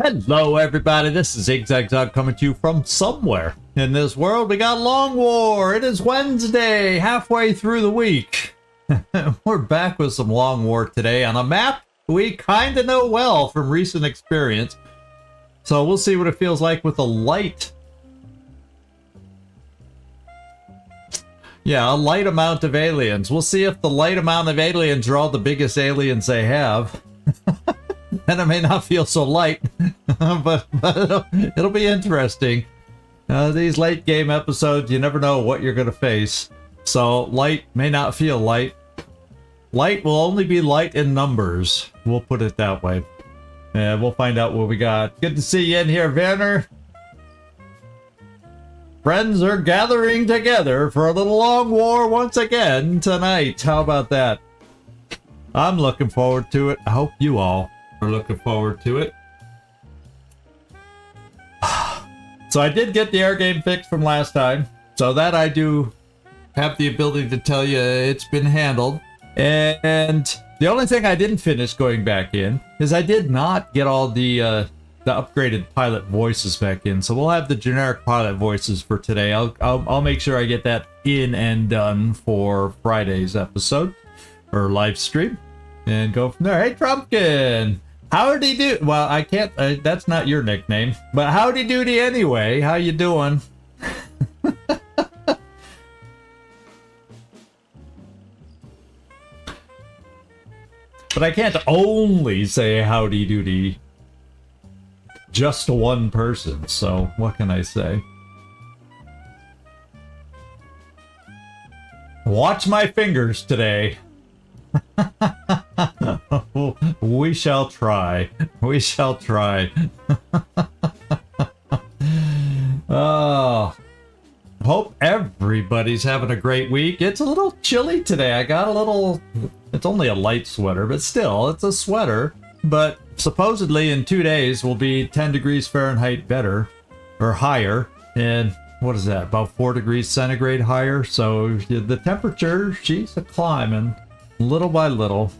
Hello everybody, this is Zigzag coming to you from somewhere in this world. We got Long War. It is Wednesday, halfway through the week. We're back with some Long War today on a map we kind of know well from recent experience. So we'll see what it feels like with a light. Yeah, a light amount of aliens. We'll see if the light amount of aliens are all the biggest aliens they have. And it may not feel so light, but it'll be interesting. These late game episodes, you never know what you're going to face. So light may not feel light. Light will only be light in numbers. We'll put it that way. And we'll find out what we got. Good to see you in here, Werner. Friends are gathering together for a little Long War once again tonight. How about that? I'm looking forward to it. I hope you all are looking forward to it. So I did get the air game fixed from last time. So that I do have the ability to tell you it's been handled. And the only thing I didn't finish going back in is I did not get all the upgraded pilot voices back in. So we'll have the generic pilot voices for today. I'll make sure I get that in and done for Friday's episode or live stream and go from there. Hey Trumpkin, howdy do? Well, I can't. That's not your nickname, but howdy doody anyway. How you doing? But I can't only say howdy doody just to one person, so what can I say? Watch my fingers today. We shall try. We shall try. Oh, hope everybody's having a great week. It's a little chilly today. I got a little... It's only a light sweater, but still, it's a sweater. But supposedly in 2 days will be 10 degrees Fahrenheit better, or higher. And what is that, about 4 degrees centigrade higher? So the temperature, she's climbing little by little.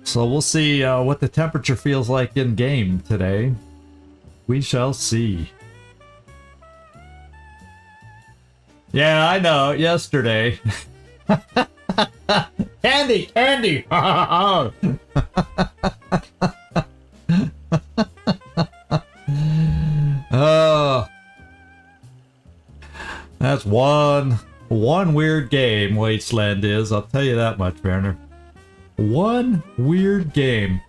So we'll see what the temperature feels like in game today. We shall see. Yeah, I know, yesterday. Candy, candy! Oh, that's one weird game, Wasteland is. I'll tell you that much, Werner. One weird game.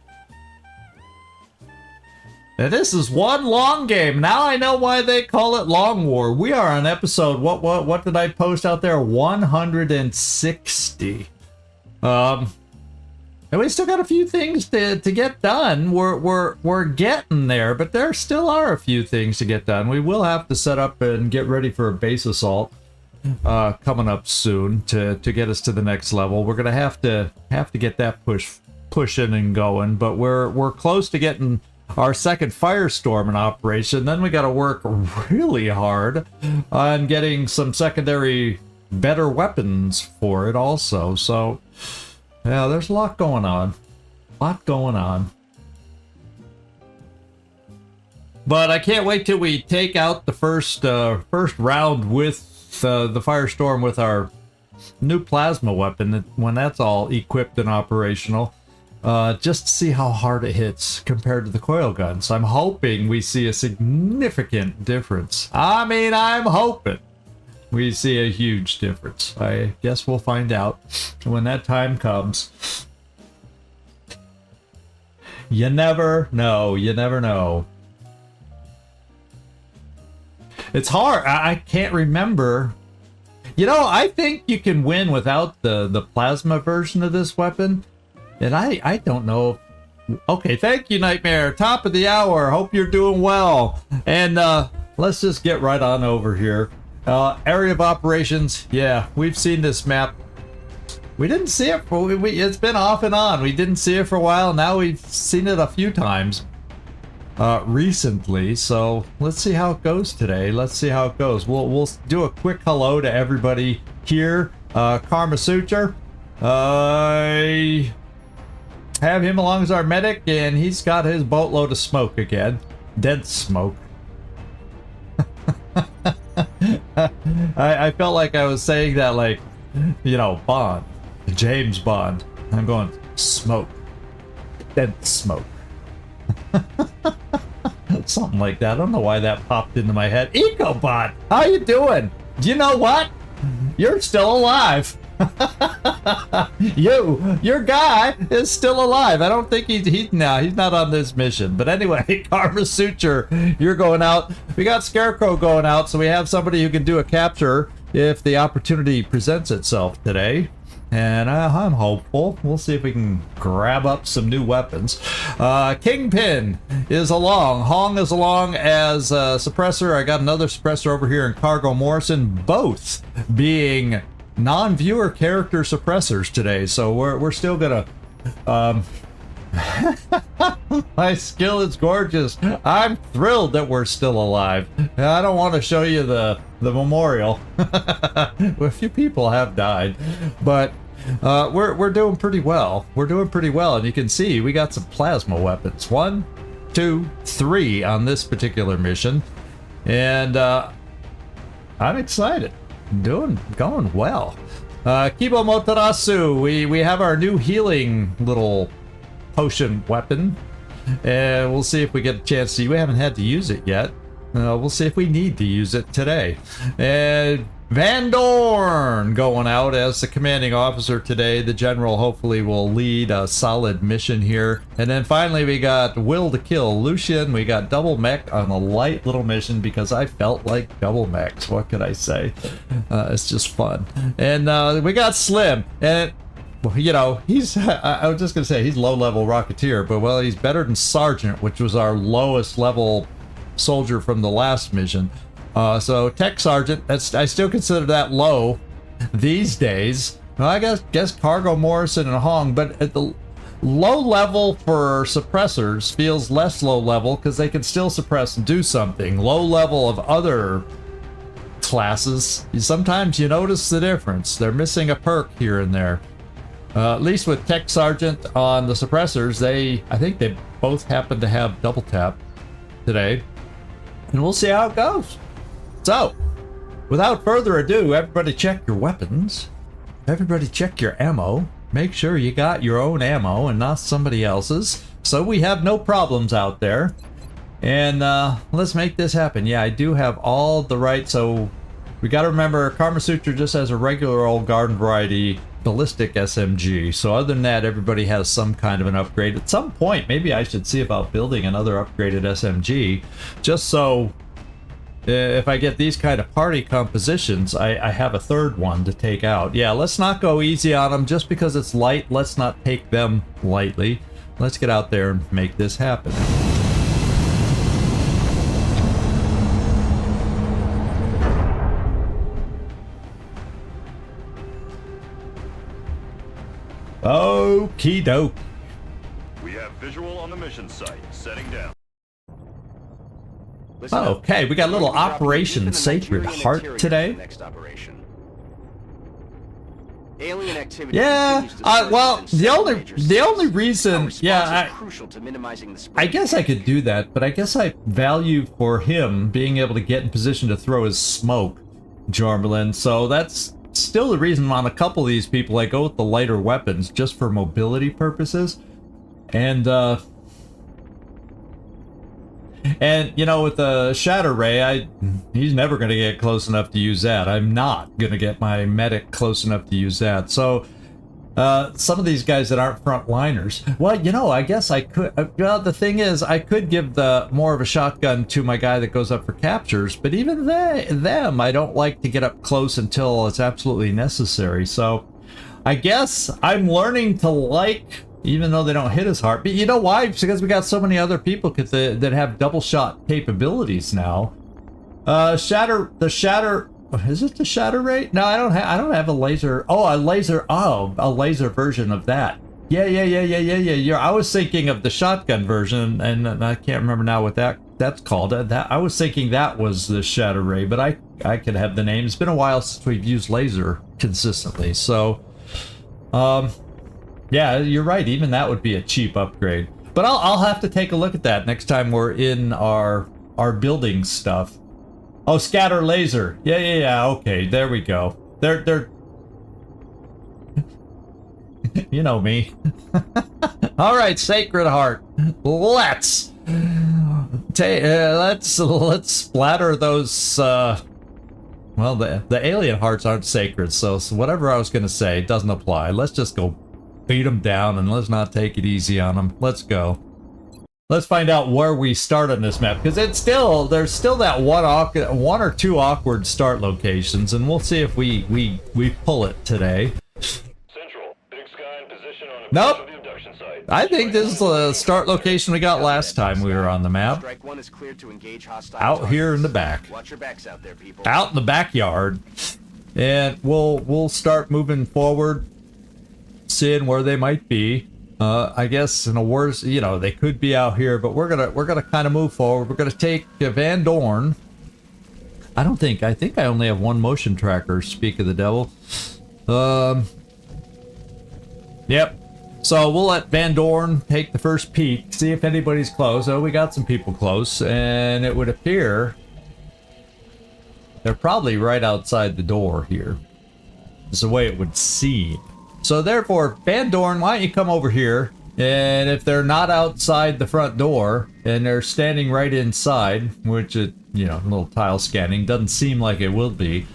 And this is one long game. Now I know why they call it Long War. We are on episode, what did I post out there? 160. And we still got a few things to get done. We're getting there, but there still are a few things to get done. We will have to set up and get ready for a base assault coming up soon to get us to the next level. We're gonna have to get that pushing and going, but we're close to getting our second firestorm in operation. Then we got to work really hard on getting some secondary better weapons for it also. So yeah, there's a lot going on. But I can't wait till we take out the first round with the firestorm with our new plasma weapon when that's all equipped and operational. Just to see how hard it hits compared to the coil guns. I'm hoping we see a significant difference. I mean, I'm hoping we see a huge difference. I guess we'll find out when that time comes. You never know. You never know. It's hard. I can't remember. You know, I think you can win without the plasma version of this weapon. And I don't know. Okay, thank you, Nightmare. Top of the hour. Hope you're doing well. And let's just get right on over here. Area of operations. Yeah, we've seen this map. We didn't see it for... it's been off and on. We didn't see it for a while. Now we've seen it a few times recently. So let's see how it goes today. Let's see how it goes. We'll do a quick hello to everybody here. Karma Suture. have him along as our medic, and he's got his boatload of smoke again. Dead smoke. I felt like I was saying that like, you know, Bond. James Bond. I'm going, smoke. Dead smoke. Something like that. I don't know why that popped into my head. EcoBot, how you doing? Do you know what? You're still alive. Your guy is still alive. I don't think he's not on this mission. But anyway, Karma Suture, you're going out. We got Scarecrow going out, so we have somebody who can do a capture if the opportunity presents itself today. And I'm hopeful. We'll see if we can grab up some new weapons. Kingpin is along. Hong is along as suppressor. I got another suppressor over here in Cargo Morrison, both being non-viewer character suppressors today. So we're still gonna. My skill is gorgeous. I'm thrilled that we're still alive. I don't want to show you the memorial. A few people have died, but we're doing pretty well. We're doing pretty well, and you can see we got some plasma weapons. 1, 2, 3 on this particular mission, and I'm excited. Going well. Kibo Motarasu, we have our new healing little potion weapon, and we'll see if we get a chance to. We haven't had to use it yet. We'll see if we need to use it today. And Van Dorn going out as the commanding officer today. The general hopefully will lead a solid mission here. And then finally we got Will to Kill Lucian. We got Double Mech on a light little mission because I felt like double mechs. What could I say? It's just fun. And we got Slim. And well, you know, I was just going to say he's low-level Rocketeer, but well, he's better than Sergeant, which was our lowest level soldier from the last mission. So Tech Sergeant, I still consider that low these days. Well, I guess Cargo Morrison and Hong, but at the low level for suppressors feels less low level because they can still suppress and do something. Low level of other classes, sometimes you notice the difference. They're missing a perk here and there. At least with Tech Sergeant on the suppressors, I think they both happen to have double tap today. And we'll see how it goes. So, without further ado, everybody check your weapons. Everybody check your ammo. Make sure you got your own ammo and not somebody else's, so we have no problems out there. And let's make this happen. Yeah, I do have all the right, so we got to remember Karma Suture just has a regular old garden variety ballistic SMG. So other than that, everybody has some kind of an upgrade. At some point, maybe I should see about building another upgraded SMG, just so if I get these kind of party compositions, I have a third one to take out. Yeah, let's not go easy on them just because it's light. Let's not take them lightly. Let's get out there and make this happen. Okie doke. We have visual on the mission site. Setting down. Okay, we got a little Operation Sacred Heart today. Alien activity. Yeah, well, the only reason, yeah, I guess I could do that, but I guess I value for him being able to get in position to throw his smoke, Jormelin. So that's still the reason on a couple of these people I go with the lighter weapons just for mobility purposes. And you know, with the Shatter Ray, he's never going to get close enough to use that. I'm not going to get my medic close enough to use that. So some of these guys that aren't frontliners, well, you know, I guess I could. Well, the thing is, I could give more of a shotgun to my guy that goes up for captures, but even them, I don't like to get up close until it's absolutely necessary. So I guess I'm learning to like, even though they don't hit as hard. But you know why? It's because we got so many other people that have double shot capabilities now. The shatter. Is it the Shatter Ray? No, I don't have a laser. Oh, a laser version of that. Yeah. I was thinking of the shotgun version, and I can't remember now what that's called. I was thinking that was the Shatter Ray, but I could have the name. It's been a while since we've used laser consistently, so Yeah, you're right. Even that would be a cheap upgrade. But I'll have to take a look at that next time we're in our building stuff. Oh, scatter laser. Yeah. Okay, there we go. They're you know me. All right, Sacred Heart. Let's splatter those. Well, the alien hearts aren't sacred, so whatever I was gonna say doesn't apply. Let's just go beat them down and let's not take it easy on them. Let's go. Let's find out where we start on this map, because there's still that one or two awkward start locations, and we'll see if we pull it today. Central, Big Sky in position on Nope. approach of the abduction site. I think this is the start location we got last time we were on the map. Strike one is cleared to engage hostile Out here in the targets. back. Watch your backs out there, people. Out in the backyard. And we'll start moving forward, seeing where they might be. I guess in a worse, they could be out here, but we're gonna kind of move forward. We're gonna take Van Dorn. I think I only have one motion tracker, speak of the devil. Yep. So we'll let Van Dorn take the first peek, see if anybody's close. Oh, we got some people close, and it would appear they're probably right outside the door here. Is the way it would seem. So therefore, Van Dorn, why don't you come over here? And if they're not outside the front door and they're standing right inside, which a little tile scanning doesn't seem like it will be,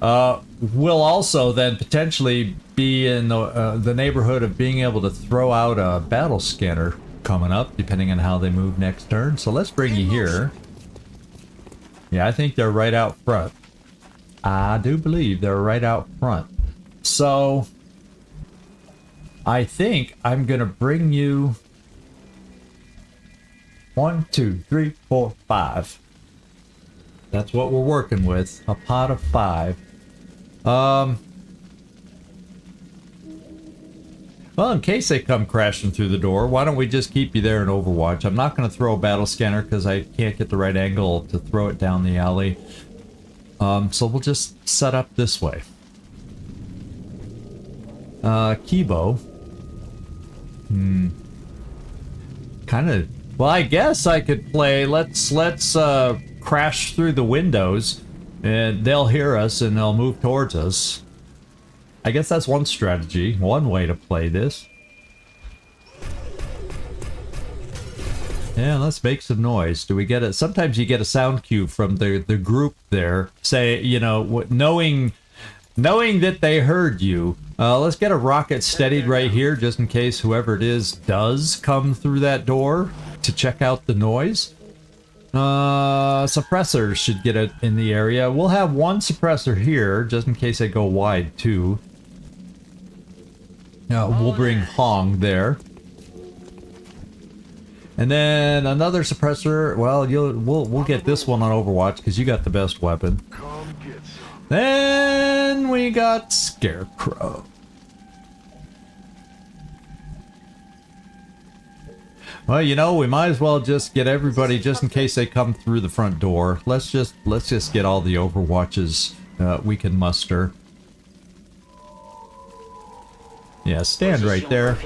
we'll also then potentially be in the neighborhood of being able to throw out a battle scanner coming up, depending on how they move next turn. So let's bring you here. Yeah, I think they're right out front. I do believe they're right out front. So I think I'm gonna bring you 1, 2, 3, 4, 5. That's what we're working with. A pot of 5. Well, in case they come crashing through the door, why don't we just keep you there in Overwatch? I'm not going to throw a battle scanner because I can't get the right angle to throw it down the alley. So we'll just set up this way. Kibo. Kind of. Well, I guess I could play. Let's crash through the windows, and they'll hear us and they'll move towards us. I guess that's one strategy, one way to play this. Yeah, let's make some noise. Do we get it? Sometimes you get a sound cue from the group there, say, knowing that they heard you. Let's get a rocket steadied right here, just in case whoever it is does come through that door to check out the noise. Suppressors should get it in the area. We'll have one suppressor here, just in case they go wide too. We'll bring Hong there. And then another suppressor. Well, we'll get this one on Overwatch because you got the best weapon. Then we got Scarecrow. Well, we might as well just get everybody just in case they come through the front door. Let's just get all the Overwatches we can muster. Yeah, stand right there.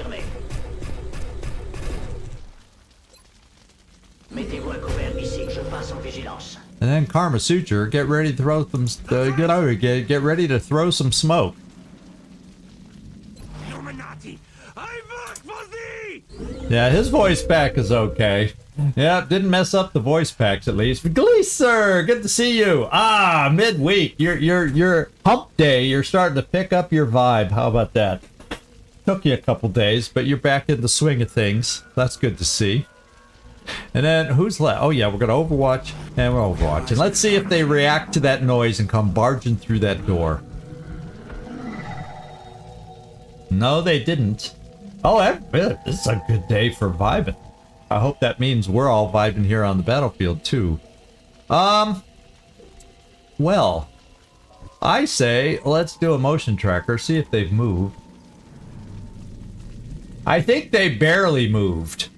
And then Karma Suture, get ready to throw some. Get ready to throw some smoke. Yeah, his voice pack is okay. Yeah, didn't mess up the voice packs at least. Gleaser, good to see you. Midweek, your hump day. You're starting to pick up your vibe. How about that? Took you a couple days, but you're back in the swing of things. That's good to see. And then who's left? Oh yeah, we're gonna Overwatch, and we're Overwatch. And let's see if they react to that noise and come barging through that door. No, they didn't. Oh, this is a good day for vibing. I hope that means we're all vibing here on the battlefield too. Well, I say let's do a motion tracker, see if they've moved. I think they barely moved.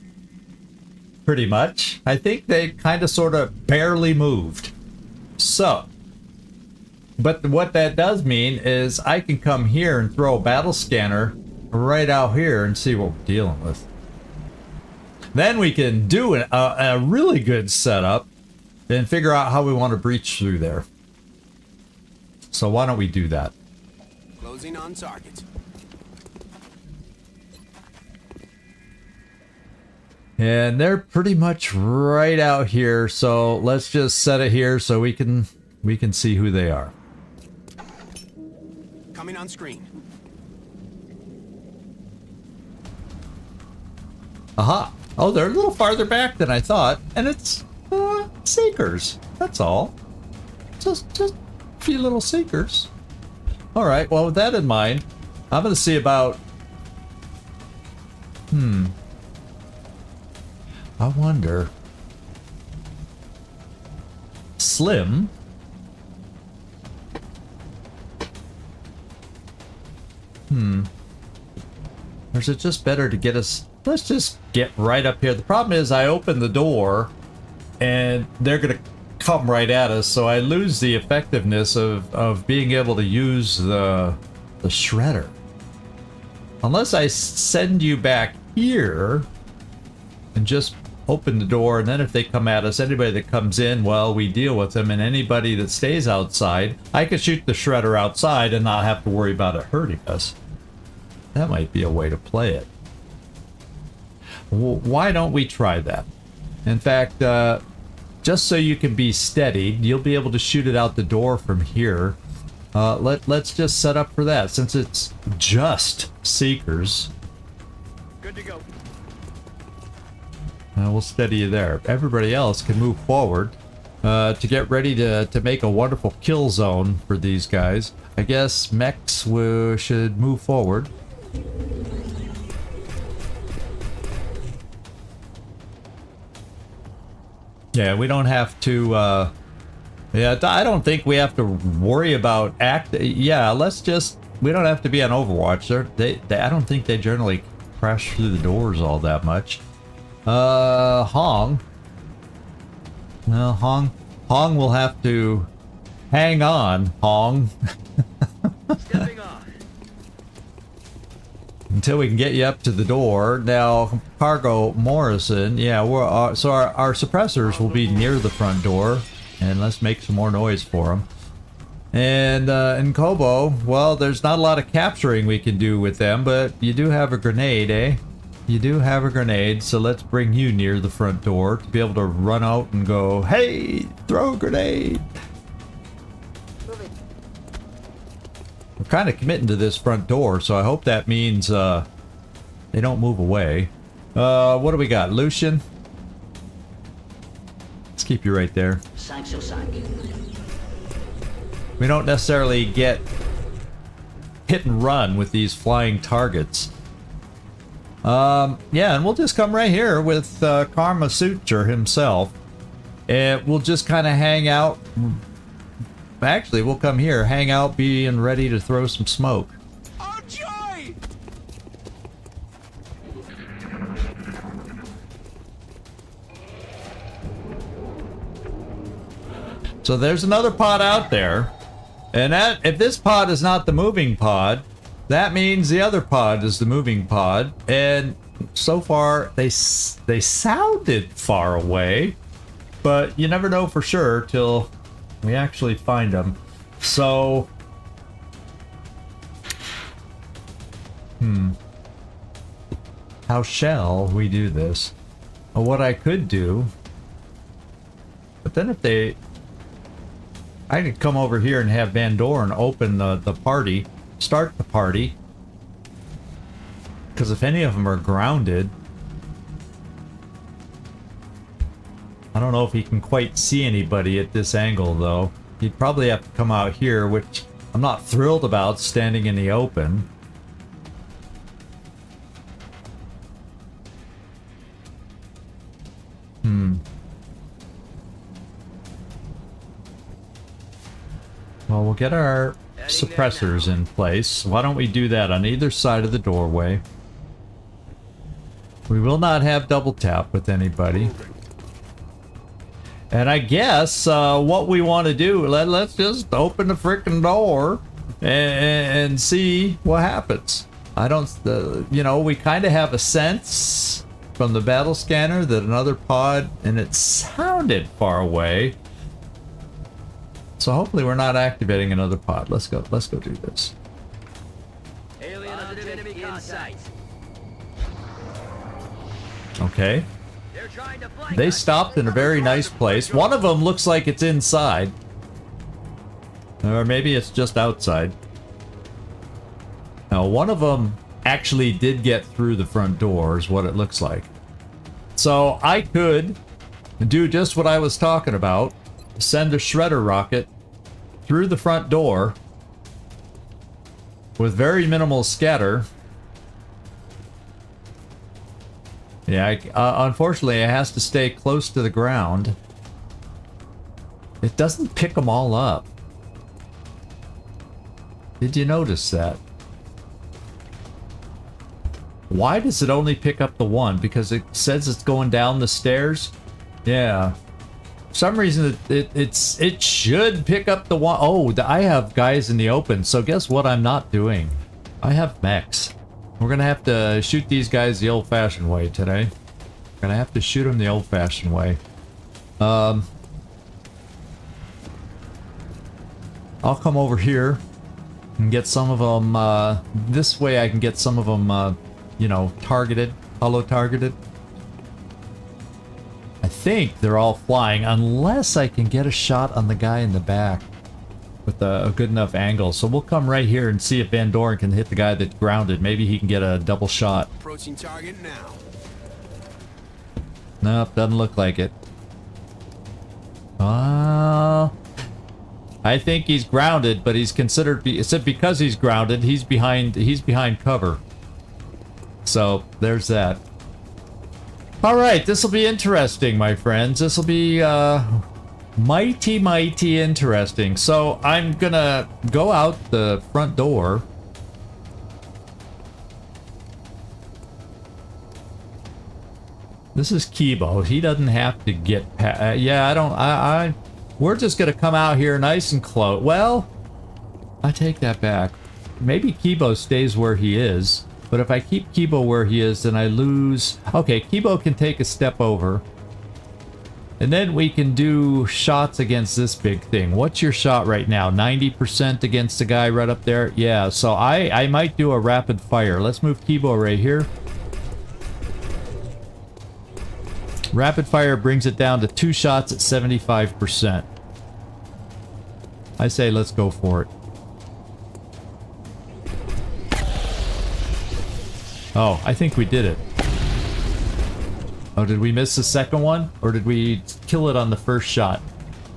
Pretty much. I think they kind of sort of barely moved. So, but what that does mean is I can come here and throw a battle scanner right out here and see what we're dealing with. Then we can do a really good setup and figure out how we want to breach through there. So why don't we do that? Closing on target. And they're pretty much right out here, so let's just set it here so we can see who they are. Coming on screen. Aha! Oh, they're a little farther back than I thought, and it's seekers. That's all. Just a few little seekers. All right. Well, with that in mind, I'm gonna see about. I wonder. Slim. Or is it just better to get us... Let's just get right up here. The problem is I open the door and they're going to come right at us, so I lose the effectiveness of being able to use the shredder. Unless I send you back here and just open the door, and then if they come at us, anybody that comes in, well, we deal with them, and anybody that stays outside, I could shoot the shredder outside and not have to worry about it hurting us. That might be a way to play it. Why don't we try that? In fact, just so you can be steadied, you'll be able to shoot it out the door from here. Let's just set up for that, since it's just seekers. Good to go. We'll steady you there. Everybody else can move forward to get ready to make a wonderful kill zone for these guys. I guess mechs should move forward. Yeah, we don't have to... yeah, I don't think we have to worry about Yeah, let's just... We don't have to be on Overwatch. I don't think they generally crash through the doors all that much. Hong. Well, Hong will have to hang on, Hong. Stepping on. Until we can get you up to the door. Now, Cargo Morrison, yeah, so our suppressors will be near the front door, and let's make some more noise for them. And in Kobo, well, there's not a lot of capturing we can do with them, but you do have a grenade, eh? You do have a grenade, so let's bring you near the front door to be able to run out and go, hey, throw a grenade. We're kind of committing to this front door, so I hope that means they don't move away. What do we got? Lucian? Let's keep you right there. We don't necessarily get hit and run with these flying targets. Yeah, and we'll just come right here with Karma Suture himself. And we'll just kind of hang out. Actually, we'll come here, hang out, being ready to throw some smoke. Oh, joy! So there's another pod out there. And that, if this pod is not the moving pod, that means the other pod is the moving pod. And so far, they sounded far away. But you never know for sure till we actually find them. So... How shall we do this? Well, what I could do... But then if they... I could come over here and have Van Doren open the party. Start the party. Because if any of them are grounded... I don't know if he can quite see anybody at this angle, though. He'd probably have to come out here, which I'm not thrilled about, standing in the open. Well, we'll get our suppressors in place. Why don't we do that on either side of the doorway? We will not have double tap with anybody. And I guess what we want to do, let's just open the frickin' door and see what happens. I don't, you know, we kind of have a sense from the battle scanner that another pod, and it sounded far away. So hopefully we're not activating another pod. Let's go do this. Alien enemy in sight. Okay. They're trying to flank They us. stopped in a very nice place. One of them looks like it's inside. Or maybe it's just outside. Now, one of them actually did get through the front door, is what it looks like. So I could do just what I was talking about. Send a shredder rocket through the front door with very minimal scatter. Yeah, unfortunately, it has to stay close to the ground. It doesn't pick them all up. Did you notice that? Why does it only pick up the one? Because it says it's going down the stairs? Yeah. For some reason, it should pick up the one. Oh, I have guys in the open, so guess what I'm not doing? I have mechs. We're gonna have to shoot these guys the old-fashioned way today. Gonna have to shoot them the old-fashioned way. I'll come over here and get some of them, this way I can get some of them, you know, targeted, holo-targeted. I think they're all flying, unless I can get a shot on the guy in the back with a good enough angle. So we'll come right here and see if Van Doren can hit the guy that's grounded. Maybe he can get a double shot. Approaching target now. Nope, doesn't look like it. I think he's grounded, but he's considered, because he's grounded, he's behind cover. So there's that. All right, this will be interesting, my friends. This will be mighty interesting. So I'm gonna go out the front door. This is Kibo. He doesn't have to get past. Yeah, we're just gonna come out here nice and close. Well, I take that back. Maybe Kibo stays where he is. But if I keep Kibo where he is, then I lose. Okay, Kibo can take a step over. And then we can do shots against this big thing. What's your shot right now? 90% against the guy right up there? Yeah, so I might do a rapid fire. Let's move Kibo right here. Rapid fire brings it down to 2 shots at 75%. I say let's go for it. Oh, I think we did it. Oh, did we miss the second one? Or did we kill it on the first shot?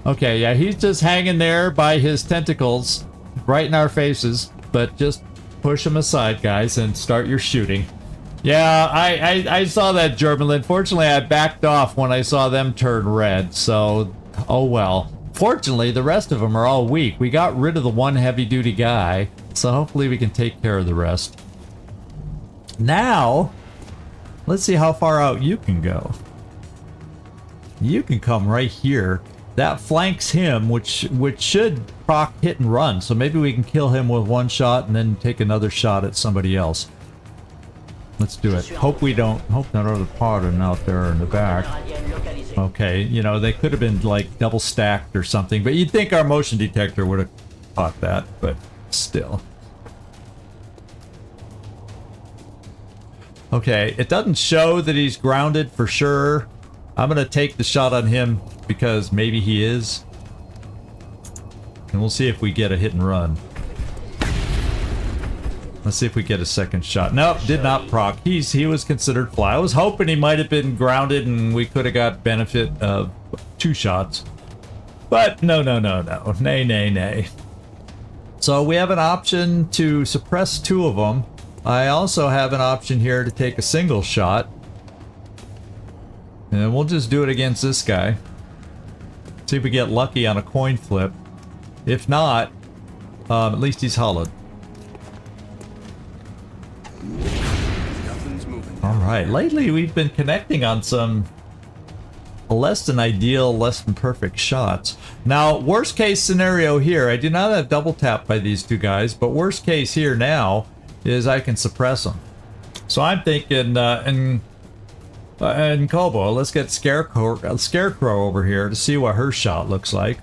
Okay, yeah, he's just hanging there by his tentacles right in our faces. But just push him aside, guys, and start your shooting. Yeah, I saw that, German. Fortunately, I backed off when I saw them turn red, so oh well. Fortunately, the rest of them are all weak. We got rid of the one heavy-duty guy, so hopefully we can take care of the rest. Now, let's see how far out you can go. You can come right here. That flanks him, which should proc hit and run. So maybe we can kill him with 1 shot and then take another shot at somebody else. Let's do it. Hope none of the pod are out there in the back. Okay, you know, they could have been like double stacked or something, but you'd think our motion detector would have caught that, but still. Okay, it doesn't show that he's grounded for sure. I'm gonna take the shot on him because maybe he is. And we'll see if we get a hit and run. Let's see if we get a second shot. Nope, did not proc. He was considered fly. I was hoping he might have been grounded and we could have got benefit of 2 shots. But no. Nay. So we have an option to suppress 2 of them. I also have an option here to take a single shot. And we'll just do it against this guy. See if we get lucky on a coin flip. If not, at least he's hollowed. Nothing's moving. Alright, lately we've been connecting on some less than ideal, less than perfect shots. Now, worst case scenario here, I do not have double tap by these 2 guys, but worst case here now is I can suppress them. So I'm thinking in Kobo, let's get Scarecrow over here to see what her shot looks like.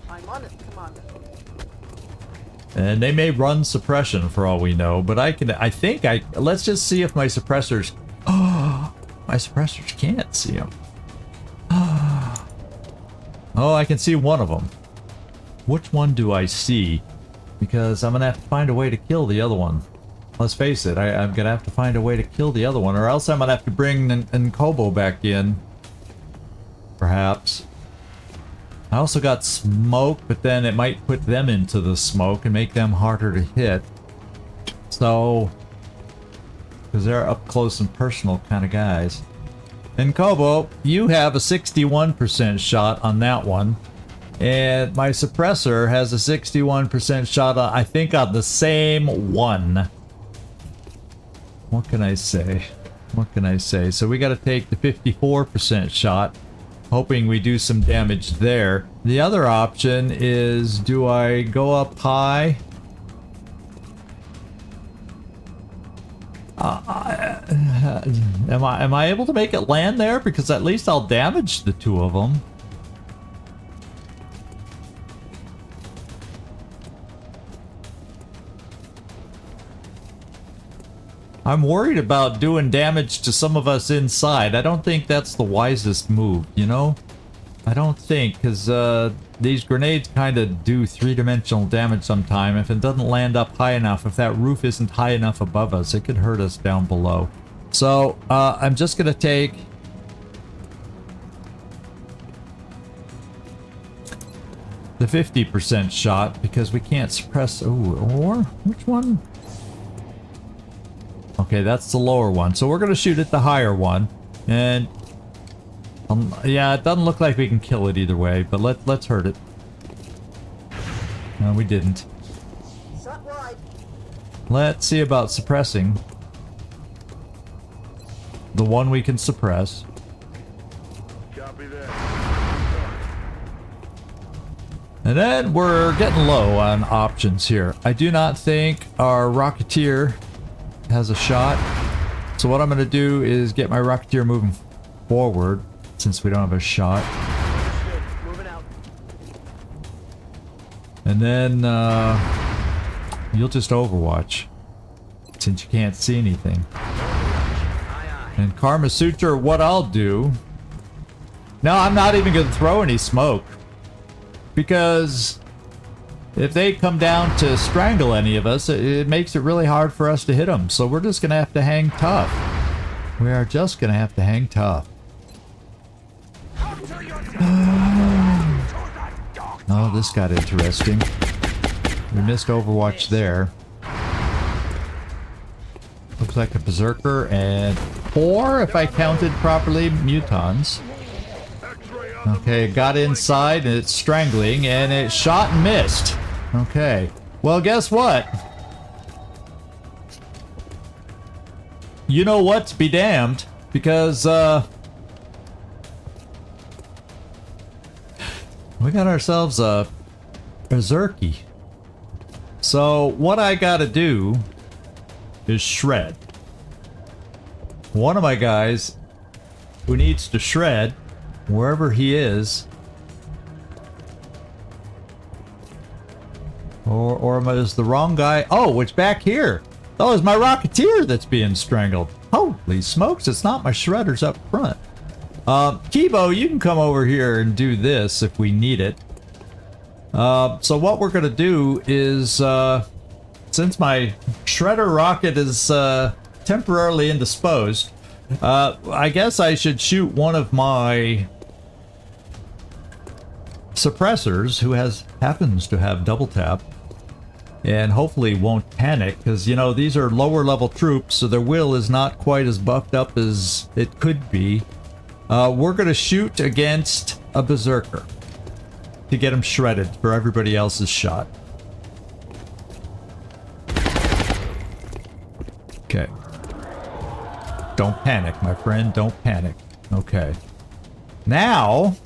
I'm on it. Come on. And they may run suppression for all we know, but let's just see if my suppressors, my suppressors can't see them. Oh, I can see one of them. Which one do I see? Because I'm gonna have to find a way to kill the other one. Let's face it, I'm gonna have to find a way to kill the other one, or else I'm gonna have to bring Nkobo back in. Perhaps. I also got smoke, but then it might put them into the smoke and make them harder to hit. So, because they're up close and personal kind of guys. Nkobo, you have a 61% shot on that one. And my suppressor has a 61% shot on, I think, on the same one. What can I say? What can I say? So we got to take the 54% shot, hoping we do some damage there. The other option is, do I go up high? Am I able to make it land there? Because at least I'll damage the two of them. I'm worried about doing damage to some of us inside. I don't think that's the wisest move, you know? I don't think, because these grenades kind of do three-dimensional damage sometime. If it doesn't land up high enough, if that roof isn't high enough above us, it could hurt us down below. So, I'm just going to take the 50% shot, because we can't suppress... Ooh, or which one? Okay, that's the lower one. So we're going to shoot at the higher one. And yeah, it doesn't look like we can kill it either way, but let's hurt it. No, we didn't. Shot wide. Let's see about suppressing the one we can suppress. Copy that. And then we're getting low on options here. I do not think our Rocketeer has a shot. So what I'm going to do is get my Rocketeer moving forward, since we don't have a shot. Moving out. And then you'll just Overwatch, since you can't see anything. And Karma Sutra, what I'll do... No, I'm not even going to throw any smoke. Because if they come down to strangle any of us, it makes it really hard for us to hit them. So we're just going to have to hang tough. We are just going to have to hang tough. Oh, this got interesting. We missed Overwatch there. Looks like a Berserker and 4, if I counted properly, Mutons. Okay, got inside and it's strangling and it shot and missed. Okay. Well, guess what? You know what? Be damned. Because, we got ourselves a Berserky. So, what I gotta do is shred. One of my guys who needs to shred, wherever he is, or is the wrong guy? Oh, it's back here. Oh, it's my Rocketeer that's being strangled. Holy smokes, it's not my shredders up front. Kibo, you can come over here and do this if we need it. So what we're gonna do is, since my shredder rocket is temporarily indisposed, I guess I should shoot one of my suppressors who happens to have double tap, and hopefully won't panic, because, you know, these are lower level troops, so their will is not quite as buffed up as it could be. We're gonna shoot against a Berserker to get him shredded for everybody else's shot. Okay. Don't panic, my friend. Don't panic. Okay. Now,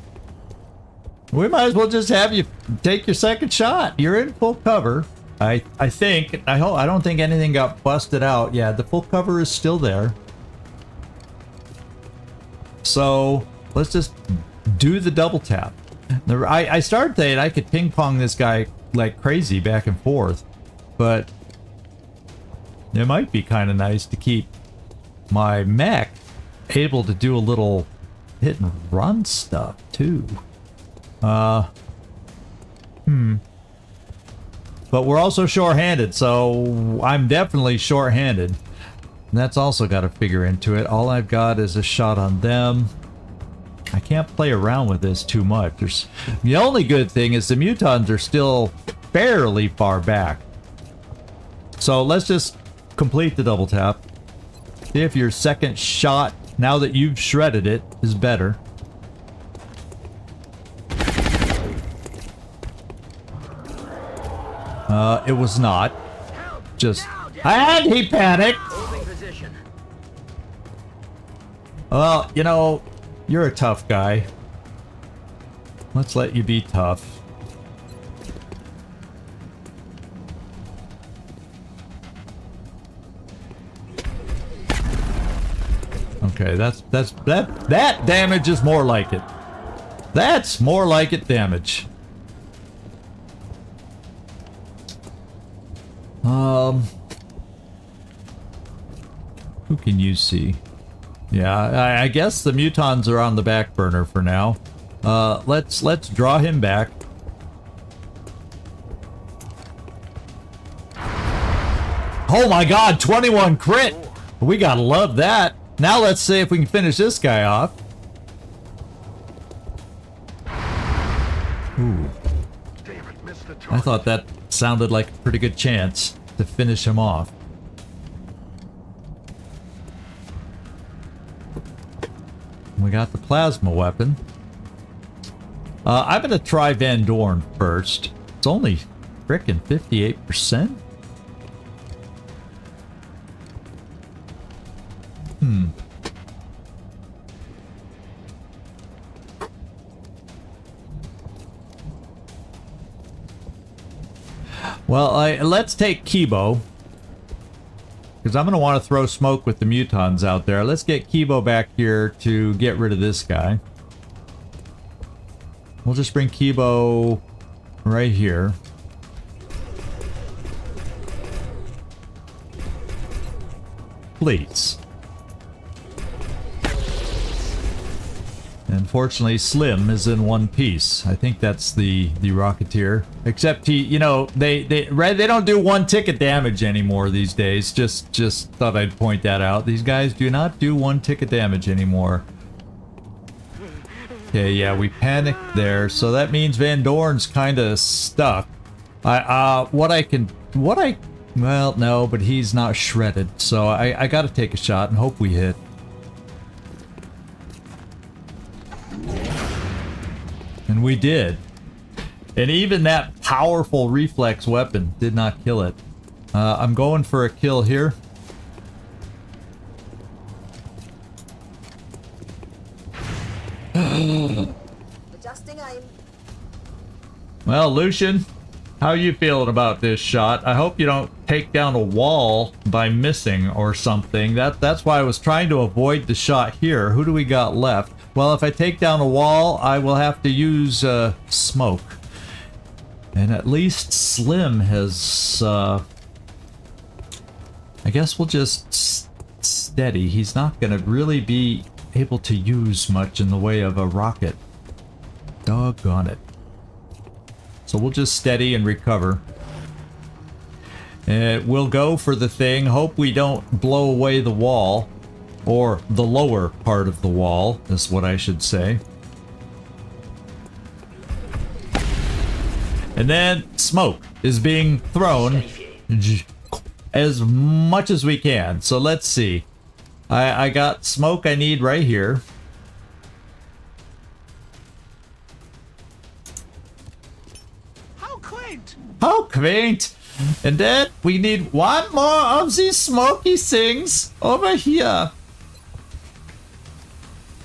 we might as well just have you take your second shot. You're in full cover. I think, I don't think anything got busted out. Yeah, the full cover is still there. So let's just do the double tap. I started thinking I could ping pong this guy like crazy back and forth, but it might be kind of nice to keep my mech able to do a little hit and run stuff too. But we're also short-handed, so I'm definitely short-handed. And that's also got to figure into it. All I've got is a shot on them. I can't play around with this too much. The only good thing is the mutons are still fairly far back. So let's just complete the double tap. See if your second shot, now that you've shredded it, is better. It was not. Just... And he panicked! Holding position. Well, you know, you're a tough guy. Let's let you be tough. Okay, that damage is more like it. That's more like it damage. Who can you see? Yeah, I guess the mutons are on the back burner for now. Let's draw him back. Oh my god, 21 crit! We gotta love that. Now let's see if we can finish this guy off. Ooh. I thought that sounded like a pretty good chance to finish him off. We got the plasma weapon. I'm gonna try Van Dorn first. It's only frickin' 58%. Well, let's take Kibo, because I'm going to want to throw smoke with the mutons out there. Let's get Kibo back here to get rid of this guy. We'll just bring Kibo right here. Please. Unfortunately, Slim is in one piece. I think that's the Rocketeer. Except he, you know, they don't do one ticket damage anymore these days. Just thought I'd point that out. These guys do not do one ticket damage anymore. Okay, yeah, we panicked there, so that means Van Dorn's kind of stuck. Well, no, but he's not shredded, so I got to take a shot and hope we hit. And we did. And even that powerful reflex weapon did not kill it. I'm going for a kill here. Adjusting aim. Well, Lucian, how you feeling about this shot? I hope you don't take down a wall by missing or something. That's why I was trying to avoid the shot here. Who do we got left? Well, if I take down a wall, I will have to use smoke. And at least Slim has... I guess we'll just steady. He's not going to really be able to use much in the way of a rocket. Doggone it. So we'll just steady and recover. We'll go for the thing. Hope we don't blow away the wall. Or the lower part of the wall, is what I should say. And then smoke is being thrown as much as we can. So let's see. I got smoke I need right here. How quaint! How quaint! And then we need one more of these smoky things over here.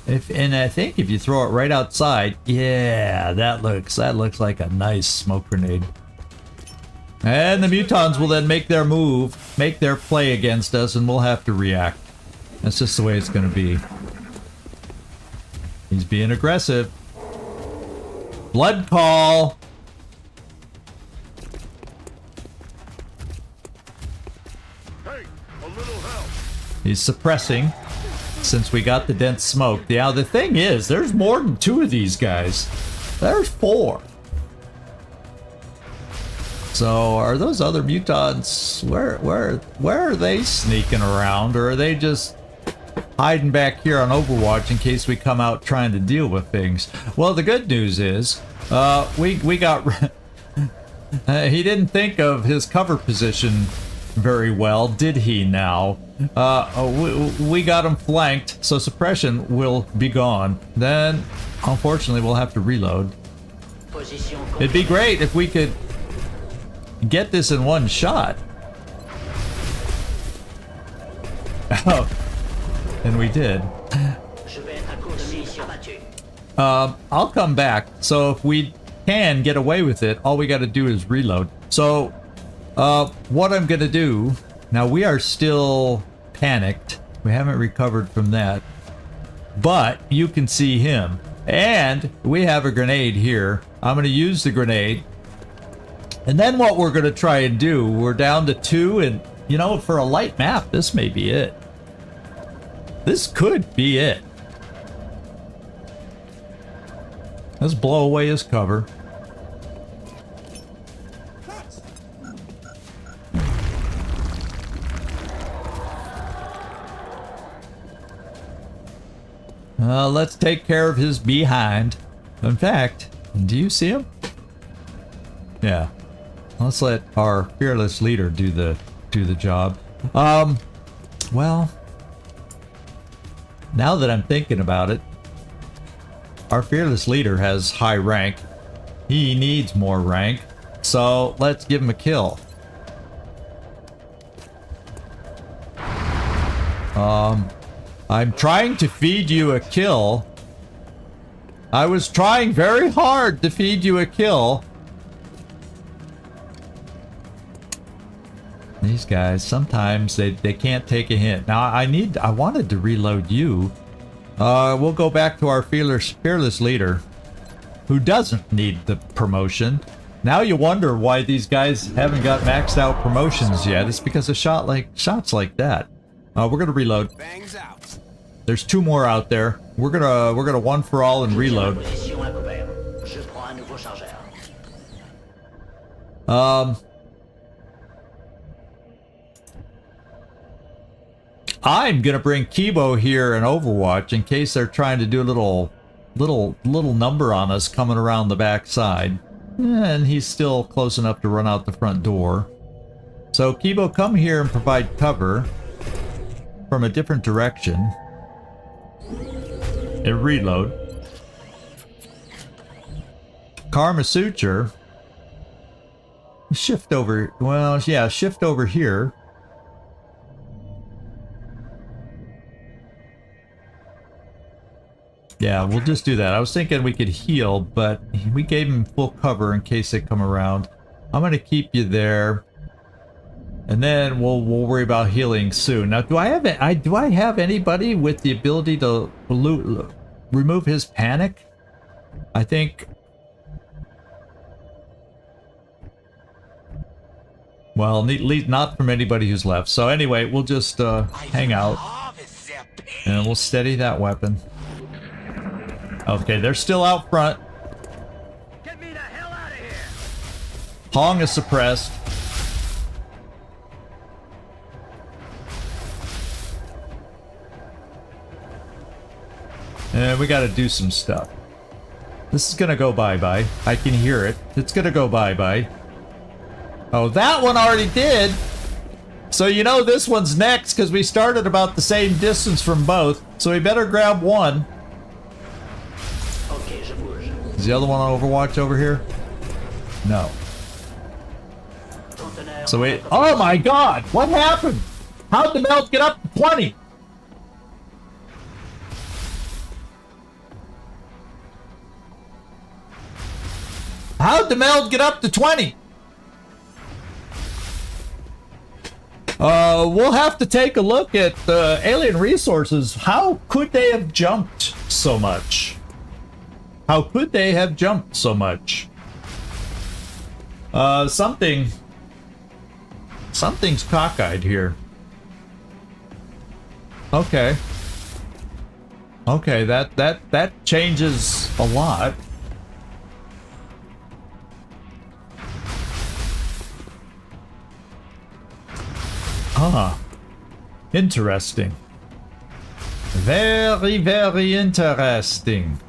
And I think if you throw it right outside, yeah, that looks like a nice smoke grenade. And the mutons will then make their move, make their play against us, and we'll have to react. That's just the way it's going to be. He's being aggressive. Blood call. Hey, a little help. He's suppressing since we got the dense smoke. Now the thing is, there's more than 2 of these guys. There's 4. So are those other mutants? Where are they sneaking around, or are they just hiding back here on Overwatch in case we come out trying to deal with things? Well, the good news is, we got he didn't think of his cover position very well, did he? Now, we got him flanked, so suppression will be gone. Then, unfortunately, we'll have to reload. It'd be great if we could get this in one shot. Oh, and we did. I'll come back. So if we can get away with it, all we got to do is reload. So, what I'm gonna do now, we are still panicked. We haven't recovered from that, but you can see him, and we have a grenade here. I'm gonna use the grenade. And then what we're going to try and do, we're down to 2, and, you know, for a light map, this may be it. This could be it. Let's blow away his cover. Let's take care of his behind. In fact, do you see him? Yeah. Let's let our fearless leader do the job. Well, now that I'm thinking about it, our fearless leader has high rank. He needs more rank, so let's give him a kill. I'm trying to feed you a kill. I was trying very hard to feed you a kill. These guys, sometimes they can't take a hint. Now I wanted to reload you. We'll go back to our fearless leader, who doesn't need the promotion. Now you wonder why these guys haven't got maxed out promotions yet. It's because of shots like that. We're gonna reload. Bangs out. There's 2 more out there. We're gonna one for all and reload. I'm gonna bring Kibo here in Overwatch in case they're trying to do a little number on us coming around the back side. And he's still close enough to run out the front door. So Kibo, come here and provide cover from a different direction. And reload. Karma Suture. Shift over. Well, yeah, shift over here. Yeah, we'll just do that. I was thinking we could heal, but we gave him full cover in case they come around. I'm going to keep you there. And then we'll worry about healing soon. Now, do I have anybody with the ability to remove his panic? I think. Well, at least not from anybody who's left. So anyway, we'll just hang out, and we'll steady that weapon. Okay, they're still out front. Get me the hell out of here! Hong is suppressed. And we gotta do some stuff. This is gonna go bye-bye. I can hear it. It's gonna go bye-bye. Oh, that one already did! So you know this one's next, because we started about the same distance from both. So we better grab one. Is the other one on Overwatch over here? No. So wait. Oh my god! What happened? How'd the melt get up to 20? How'd the meld get up to 20? We'll have to take a look at alien resources. How could they have jumped so much? How could they have jumped so much? Something's cockeyed here. Okay. Okay, that changes a lot. Ah, interesting. Very, very interesting.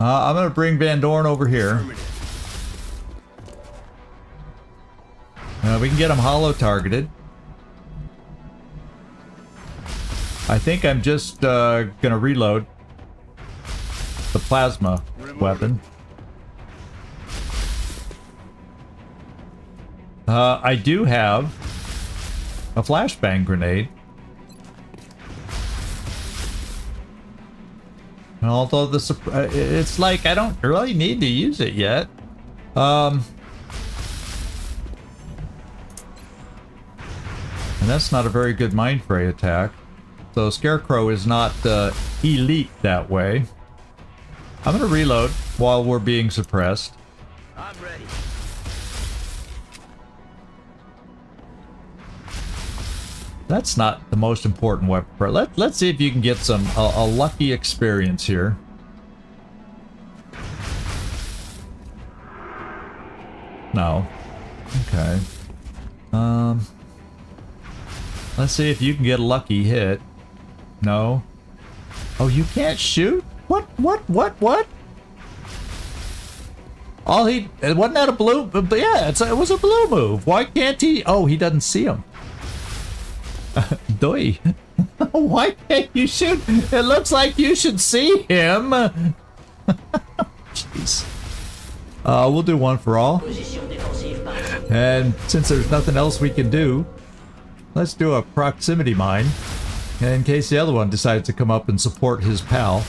I'm gonna bring Van Dorn over here. We can get him hollow targeted. I think I'm just gonna reload the plasma weapon. I do have a flashbang grenade. And although it's like I don't really need to use it yet. And that's not a very good mind fray attack. So Scarecrow is not elite that way. I'm gonna reload while we're being suppressed. I'm ready. That's not the most important weapon. Let's see if you can get some a lucky experience here. No. Okay. Let's see if you can get a lucky hit. No. Oh, you can't shoot? What? All he wasn't that a blue? But yeah, it was a blue move. Why can't he? Oh, he doesn't see him. Doi. Why can't you shoot? It looks like you should see him. Jeez. We'll do one for all. And since there's nothing else we can do, let's do a proximity mine. In case the other one decides to come up and support his pal.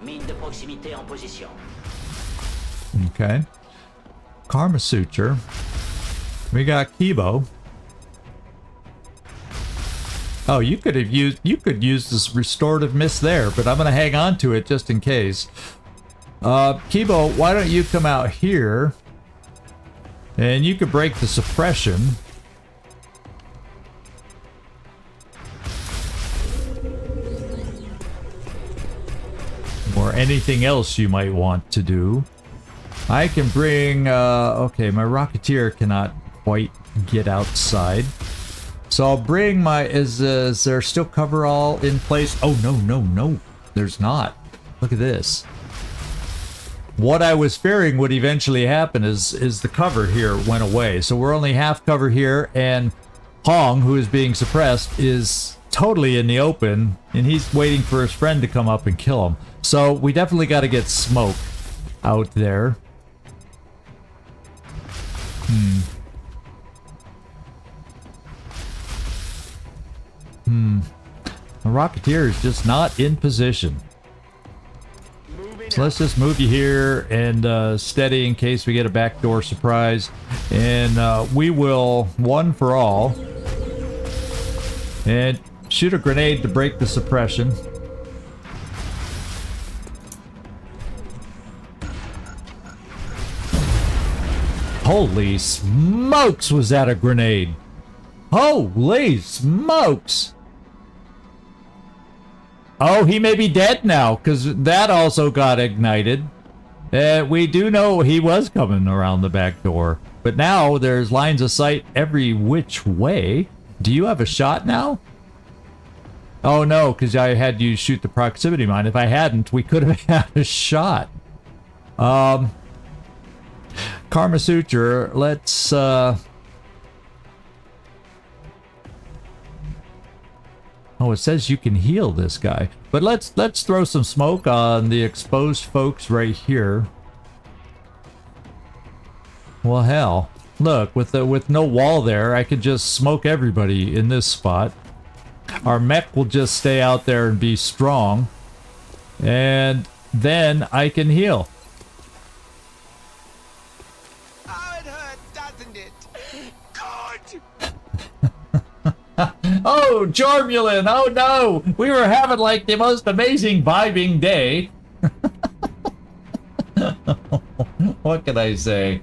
Mine de proximité en position. Okay. Karma Suture. We got Kibo. Oh, you could use this restorative mist there, but I'm gonna hang on to it just in case. Kibo, why don't you come out here? And you could break the suppression. Or anything else you might want to do. I can bring, okay, my Rocketeer cannot quite get outside. So I'll bring my, is there still cover all in place? Oh, no, there's not. Look at this. What I was fearing would eventually happen is the cover here went away. So we're only half cover here, and Hong, who is being suppressed, is totally in the open, and he's waiting for his friend to come up and kill him. So we definitely got to get smoke out there. The Rocketeer is just not in position. So let's just move you here and steady in case we get a backdoor surprise. And we will, one for all, and shoot a grenade to break the suppression. Holy smokes, was that a grenade? Holy smokes! Oh, he may be dead now, because that also got ignited. We do know he was coming around the back door. But now there's lines of sight every which way. Do you have a shot now? Oh no, because I had you shoot the proximity mine. If I hadn't, we could have had a shot. Karma Suture, let's... Oh, it says you can heal this guy. But let's throw some smoke on the exposed folks right here. Well, hell. Look, with no wall there, I could just smoke everybody in this spot. Our mech will just stay out there and be strong. And then I can heal. I It hurt, doesn't it? Good! Oh, Jormulin! Oh no! We were having like the most amazing vibing day. What can I say?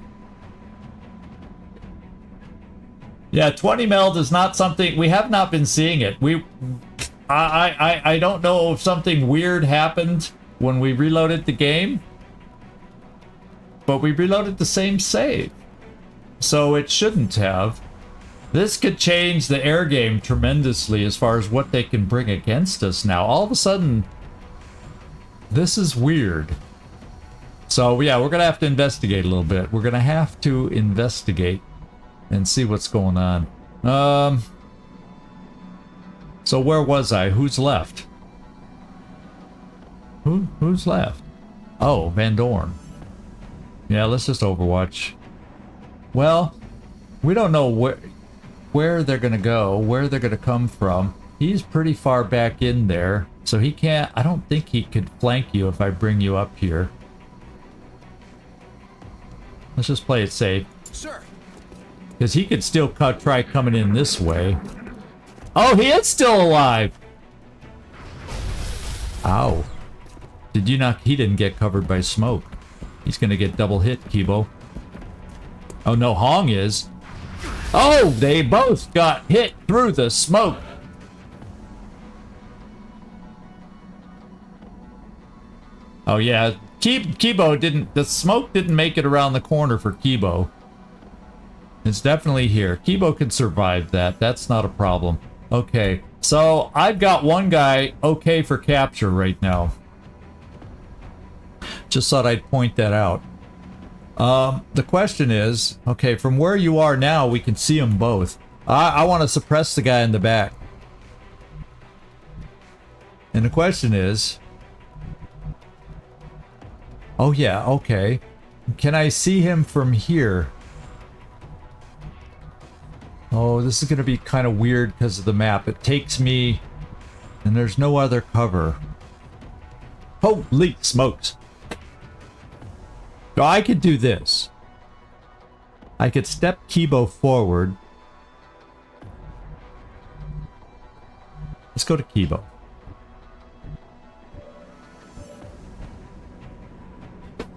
Yeah, 20 meld is not something we have not been seeing it. I don't know if something weird happened when we reloaded the game, but we reloaded the same save, so it shouldn't have. This could change the air game tremendously as far as what they can bring against us now. All of a sudden, this is weird. So yeah, we're gonna have to investigate a little bit. We're gonna have to investigate and see what's going on. So where was I? Who's left? Who's left? Oh, Van Dorn. Yeah, let's just Overwatch. Well, we don't know where they're gonna go, where they're gonna come from. He's pretty far back in there, so he can't. I don't think he could flank you if I bring you up here. Let's just play it safe. Sir. Because he could still try coming in this way. Oh, he is still alive! Ow. Did you not? He didn't get covered by smoke. He's gonna get double hit, Kibo. Oh no, Hong is. Oh, they both got hit through the smoke. Oh yeah, Kibo didn't, the smoke didn't make it around the corner for Kibo. It's definitely here. Kibo can survive that. That's not a problem. Okay, so I've got one guy okay for capture right now. Just thought I'd point that out. The question is, okay, from where you are now, we can see them both. I want to suppress the guy in the back. And the question is... Oh yeah, okay. Can I see him from here? Oh, this is going to be kind of weird because of the map. It takes me... And there's no other cover. Holy smokes! So I could do this. I could step Kibo forward. Let's go to Kibo.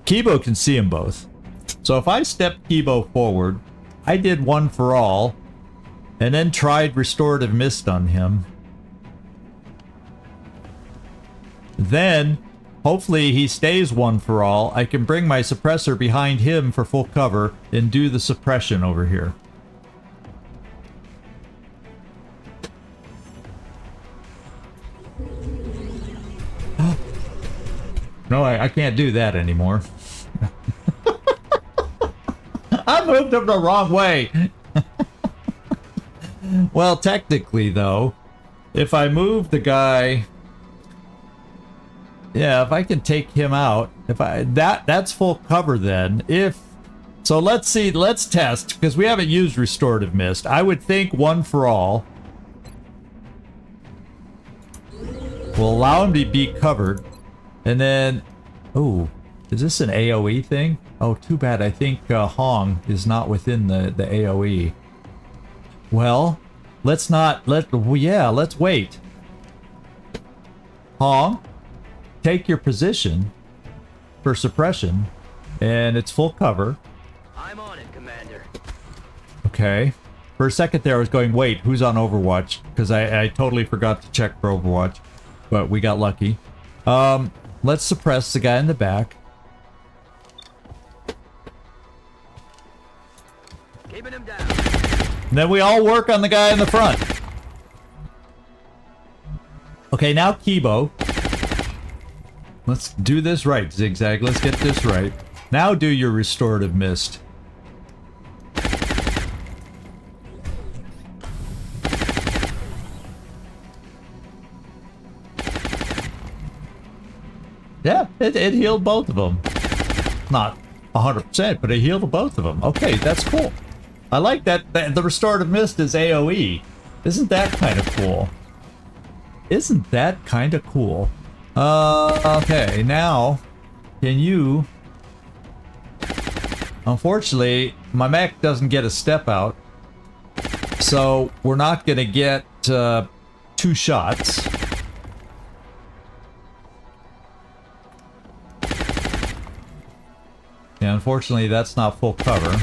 Kibo can see them both. So if I step Kibo forward, I did one for all, and then tried restorative mist on him. Then, hopefully he stays one for all. I can bring my suppressor behind him for full cover and do the suppression over here. No, I can't do that anymore. I moved him the wrong way. Well, technically, though, if I move the guy... Yeah, if I can take him out, that's full cover then. So let's see, let's test, because we haven't used restorative mist. I would think one for all will allow him to be covered. And then, oh, is this an AoE thing? Oh, too bad. I think Hong is not within the AoE. Well, let's wait. Hong, take your position for suppression, and it's full cover. I'm on it, Commander. Okay. For a second there, I was going, wait, who's on Overwatch? Because I totally forgot to check for Overwatch, but we got lucky. Let's suppress the guy in the back. Keeping him down. And then we all work on the guy in the front. Okay, now Kibo. Let's do this right, Zigzag. Let's get this right. Now do your restorative mist. Yeah, it healed both of them. Not 100%, but it healed both of them. Okay, that's cool. I like that the restorative mist is AoE. Isn't that kind of cool? Isn't that kind of cool? Okay, now, can you... Unfortunately, my mech doesn't get a step out, so we're not going to get 2 shots. Yeah, unfortunately, that's not full cover.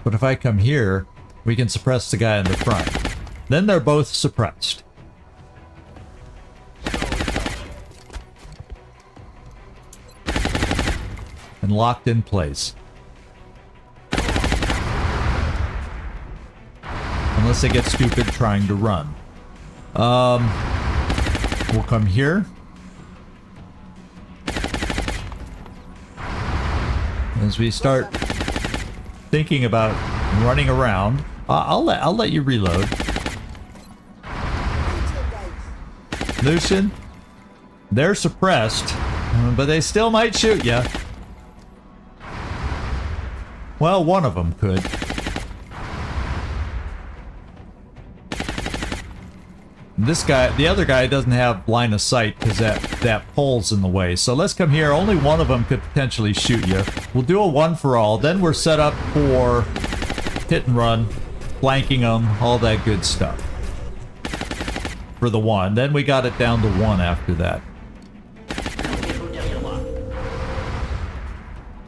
But if I come here, we can suppress the guy in the front. Then they're both suppressed. And locked in place. Unless they get stupid trying to run. We'll come here. As we start thinking about running around, I'll let you reload. Lucian, they're suppressed, but they still might shoot you. Well, one of them could. This guy, the other guy, doesn't have line of sight because that pole's in the way. So let's come here. Only one of them could potentially shoot you. We'll do a one for all. Then we're set up for hit and run, flanking them, all that good stuff. For the one. Then we got it down to 1 after that.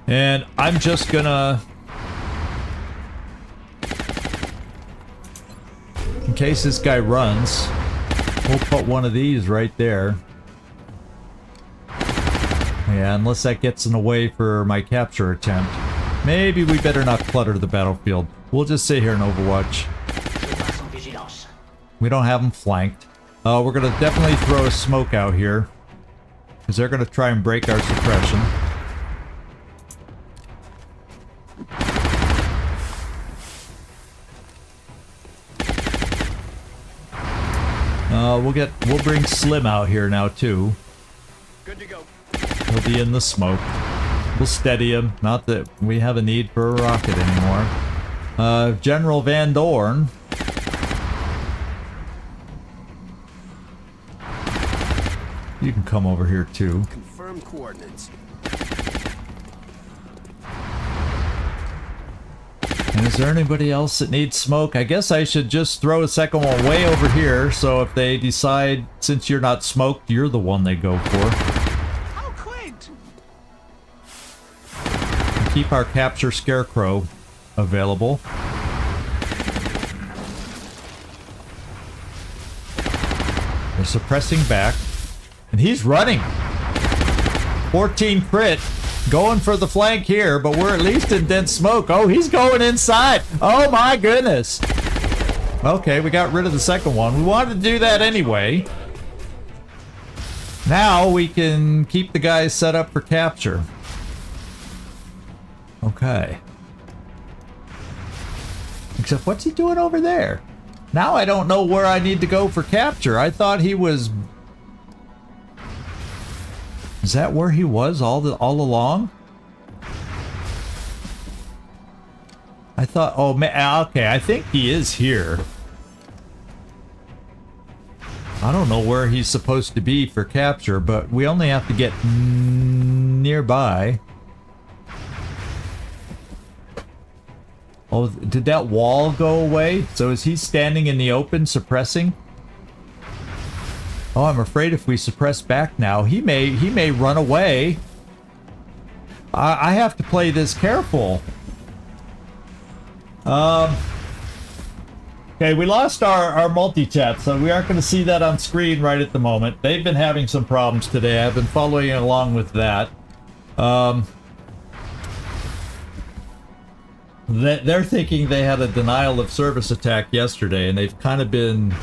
And I'm just gonna... in case this guy runs, we'll put one of these right there. Yeah, unless that gets in the way for my capture attempt. Maybe we better not clutter the battlefield. We'll just sit here in Overwatch. We don't have them flanked. We're going to definitely throw a smoke out here, because they're going to try and break our suppression. We'll bring Slim out here now too. Good to go. He'll be in the smoke. We'll steady him. Not that we have a need for a rocket anymore. General Van Dorn. You can come over here too. Confirm coordinates. And is there anybody else that needs smoke? I guess I should just throw a second one way over here, so if they decide, since you're not smoked, you're the one they go for. Oh, Quint! Keep our capture scarecrow available. They're suppressing back. And he's running. 14 crit. Going for the flank here, but we're at least in dense smoke. Oh, he's going inside. Oh my goodness. Okay, we got rid of the second one. We wanted to do that anyway. Now we can keep the guys set up for capture. Okay. Except what's he doing over there? Now I don't know where I need to go for capture. I thought he was... Is that where he was all along? I thought, oh man, okay, I think he is here. I don't know where he's supposed to be for capture, but we only have to get nearby. Oh, did that wall go away? So is he standing in the open suppressing? Oh, I'm afraid if we suppress back now, he may run away. I have to play this careful. Okay, we lost our multi-chat, so we aren't going to see that on screen right at the moment. They've been having some problems today. I've been following along with that. They're thinking they had a denial of service attack yesterday, and they've kind of been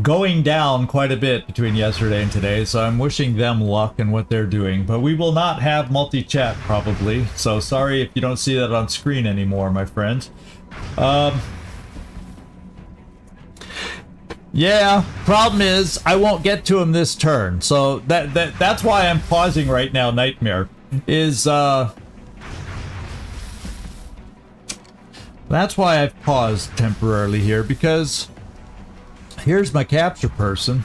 going down quite a bit between yesterday and today, so I'm wishing them luck in what they're doing. But we will not have multi-chat probably, so sorry if you don't see that on screen anymore, my friends. Yeah, problem is I won't get to him this turn, so that's why I'm pausing right now. Nightmare is that's why I've paused temporarily here, because here's my capture person.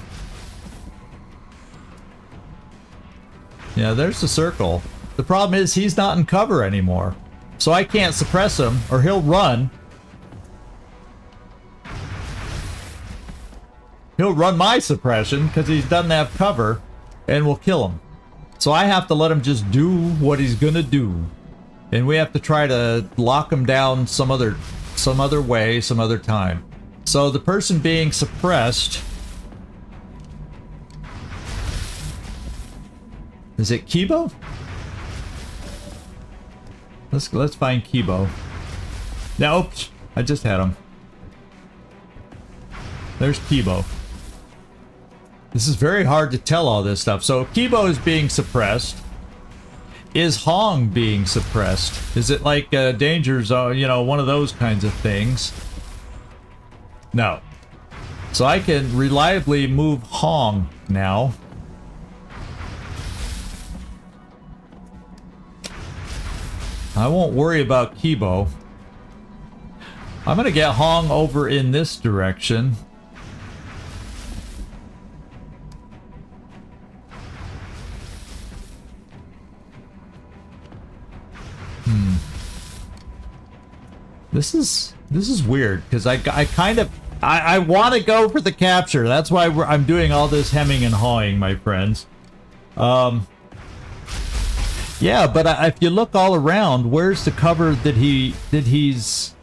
Yeah, there's the circle. The problem is he's not in cover anymore. So I can't suppress him or he'll run. He'll run my suppression because he doesn't have cover and we'll kill him. So I have to let him just do what he's gonna do. And we have to try to lock him down some other way, some other time. So the person being suppressed, is it Kibo? Let's find Kibo. Now, oops, I just had him. There's Kibo. This is very hard to tell all this stuff. So Kibo is being suppressed. Is Hong being suppressed? Is it like Danger Zone, you know, one of those kinds of things? No. So I can reliably move Hong now. I won't worry about Kibo. I'm gonna get Hong over in this direction. This is weird because I want to go for the capture. That's why I'm doing all this hemming and hawing, my friends. Yeah, but if you look all around, where's the cover that he's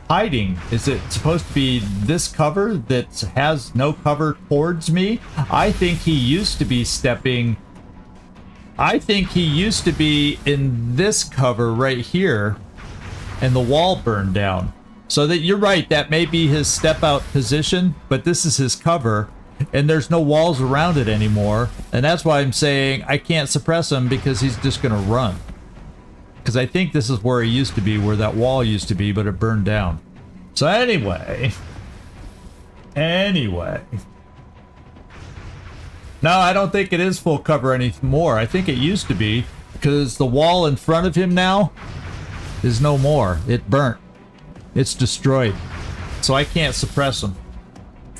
hiding? Is it supposed to be this cover that has no cover towards me? I think he used to be stepping. I think he used to be in this cover right here, and the wall burned down. So that you're right, that may be his step out position, but this is his cover. And there's no walls around it anymore. And that's why I'm saying I can't suppress him because he's just going to run. Because I think this is where he used to be, where that wall used to be, but it burned down. So anyway. No, I don't think it is full cover anymore. I think it used to be because the wall in front of him now is no more. It burnt. It's destroyed. So I can't suppress him.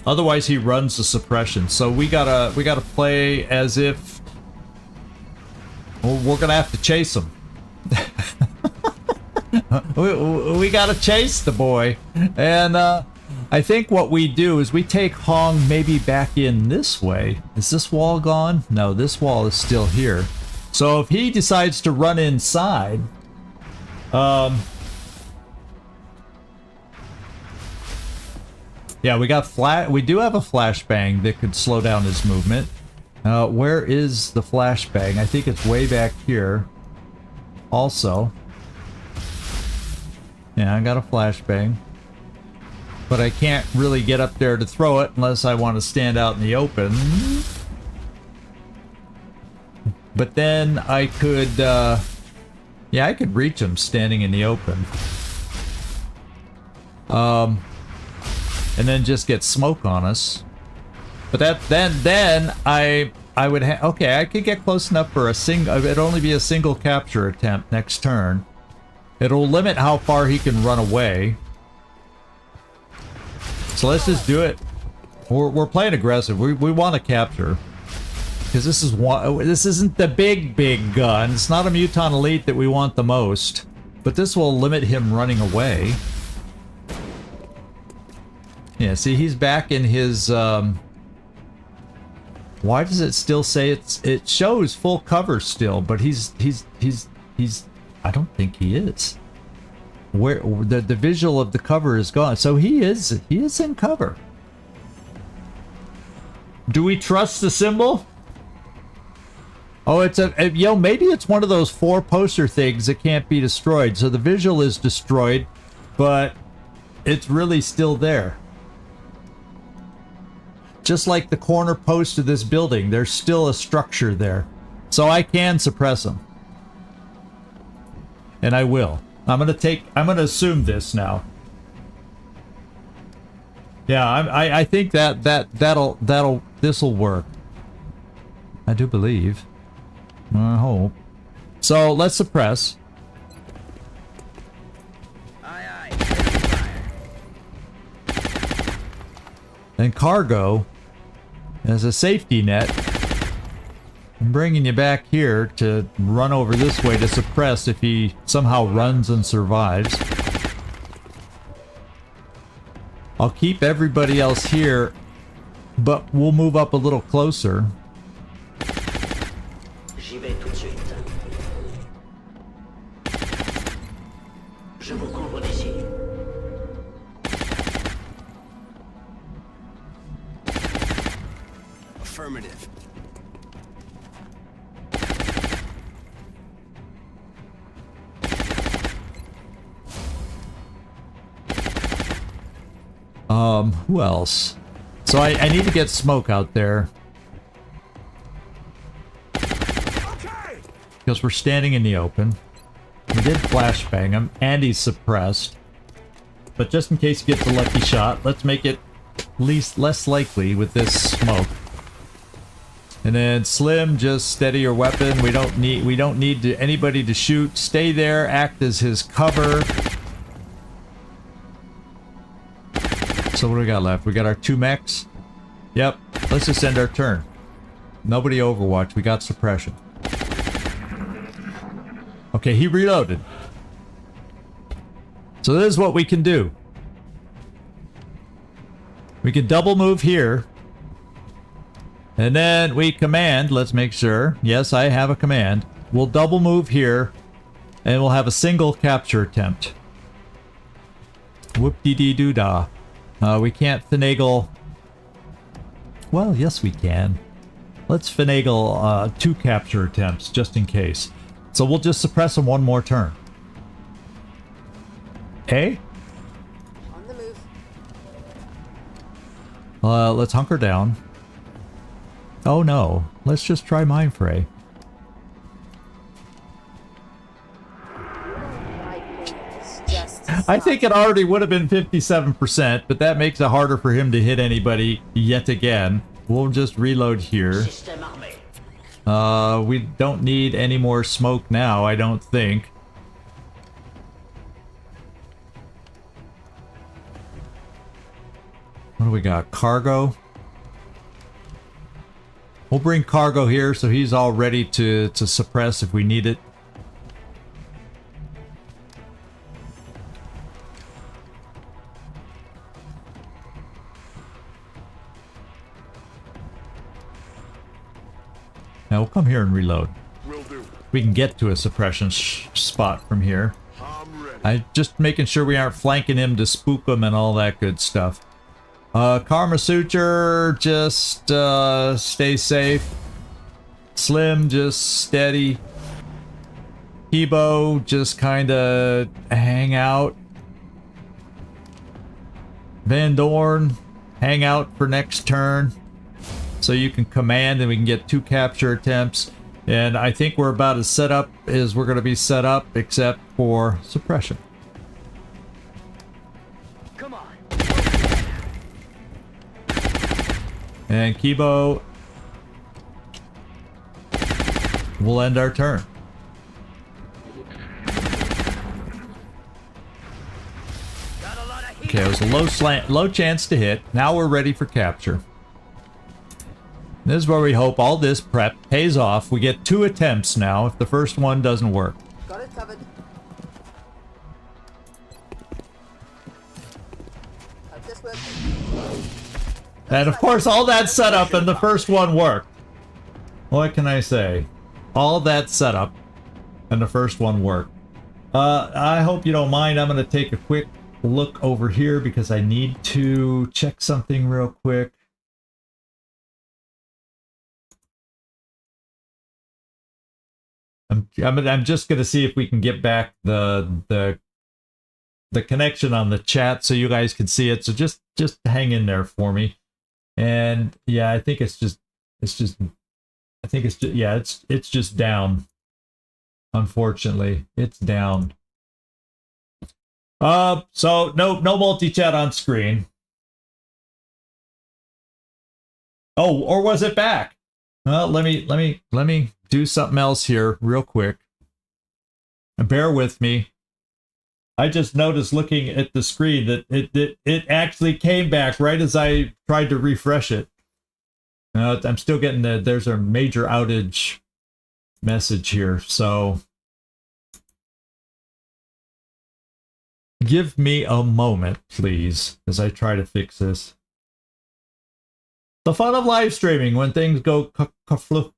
Otherwise, he runs the suppression. So we gotta play as if we're gonna have to chase him. we gotta chase the boy, and I think what we do is we take Hong maybe back in this way. Is this wall gone? No, this wall is still here. So if he decides to run inside, yeah, we do have a flashbang that could slow down his movement. Where is the flashbang? I think it's way back here. Also. Yeah, I got a flashbang. But I can't really get up there to throw it unless I want to stand out in the open. But then I could, yeah, I could reach him standing in the open. And then just get smoke on us. But then I would okay, I could get close enough for a single. It'd only be a single capture attempt next turn. It'll limit how far he can run away. So let's just do it. We're playing aggressive. We want to capture because this isn't the big gun. It's not a Muton Elite that we want the most, but this will limit him running away. Yeah, see, he's back in his, why does it still say it shows full cover still, but he's, I don't think he is. Where, the visual of the cover is gone, so he is in cover. Do we trust the symbol? Oh, it's maybe it's one of those 4 poster things that can't be destroyed, so the visual is destroyed, but it's really still there. Just like the corner post of this building, there's still a structure there. So I can suppress them. And I will. I'm gonna assume this now. Yeah, I think this'll work. I do believe. I hope. So let's suppress. Aye, aye. And cargo as a safety net. I'm bringing you back here to run over this way to suppress if he somehow runs and survives. I'll keep everybody else here, but we'll move up a little closer. J'y vais tout de suite. Je vous couvre d'ici. Affirmative. Who else? So I need to get smoke out there. Okay. Because we're standing in the open. We did flashbang him, and he's suppressed. But just in case he gets a lucky shot, let's make it less likely with this smoke. And then Slim, just steady your weapon. We don't need anybody to shoot. Stay there, act as his cover. So what do we got left? We got our 2 mechs. Yep. Let's just end our turn. Nobody Overwatch. We got suppression. Okay, he reloaded. So this is what we can do. We can double move here. And then we command. Let's make sure. Yes, I have a command. We'll double move here. And we'll have a single capture attempt. Whoop-de-dee-doo-dah. We can't finagle... Well, yes we can. Let's finagle 2 capture attempts, just in case. So we'll just suppress him one more turn. Okay? On the move. Let's hunker down. Oh no. Let's just try Mind Fray. I think it already would have been 57%, but that makes it harder for him to hit anybody yet again. We'll just reload here. Système armé. We don't need any more smoke now, I don't think. What do we got? Cargo? We'll bring cargo here so he's all ready to suppress if we need it. Now we'll come here and reload. Will do. We can get to a suppression spot from here. I'm ready. I just making sure we aren't flanking him to spook him and all that good stuff. Karma Suture, just stay safe. Slim, just steady. Hebo, just kind of hang out. Van Dorn, hang out for next turn. So you can command and we can get 2 capture attempts. And I think we're about as set up as we're going to be set up, except for suppression. Come on. And Kibo will end our turn. Got a lot of heat. Okay, it was a low chance to hit. Now we're ready for capture. This is where we hope all this prep pays off. We get 2 attempts now if the first one doesn't work. Got it covered. How's this work? And of course, all that setup and the first one worked. What can I say? All that setup and the first one worked. I hope you don't mind. I'm going to take a quick look over here because I need to check something real quick. I'm just going to see if we can get back the connection on the chat so you guys can see it. So just hang in there for me. And yeah, I think it's just down. Unfortunately, it's down. So no multi-chat on screen. Oh, or was it back? Well, let me do something else here real quick. And bear with me. I just noticed looking at the screen that it actually came back right as I tried to refresh it. I'm still getting there's a major outage message here, so give me a moment, please, as I try to fix this. The fun of live streaming when things go kaploink.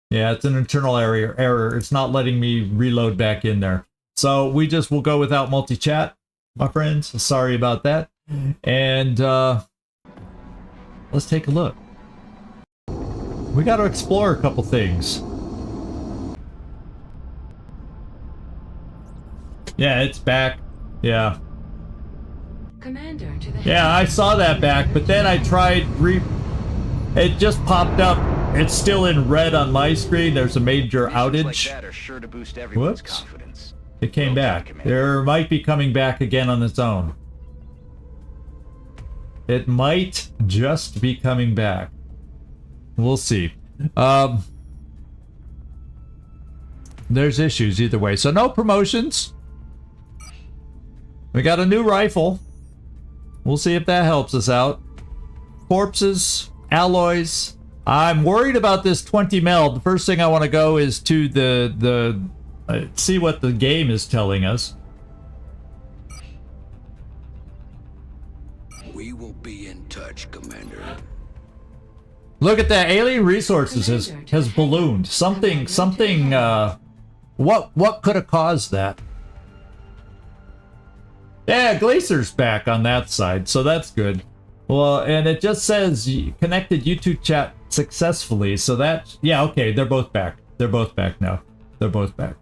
Yeah, it's an internal error. It's not letting me reload back in there. So we just will go without multi-chat, my friends. Sorry about that. And let's take a look. We got to explore a couple things. Yeah, it's back. Yeah. Commander to the Yeah, I saw that back, but then I tried it just popped up. It's still in red on my screen. There's a major outage. Like that are sure to boost everyone's Whoops. confidence. It came back. There might be coming back again on its own. It might just be coming back. We'll see. There's issues either way. So no promotions. We got a new rifle. We'll see if that helps us out. Corpses, alloys. I'm worried about this 20 mil. The first thing I want to go is to the see what the game is telling us. We will be in touch, Commander. Look at that. Alien Resources has ballooned. Something what could have caused that? Yeah, Glacier's back on that side, so that's good. Well, and it just says connected YouTube chat successfully, so that, yeah, okay, they're both back. They're both back now. They're both back.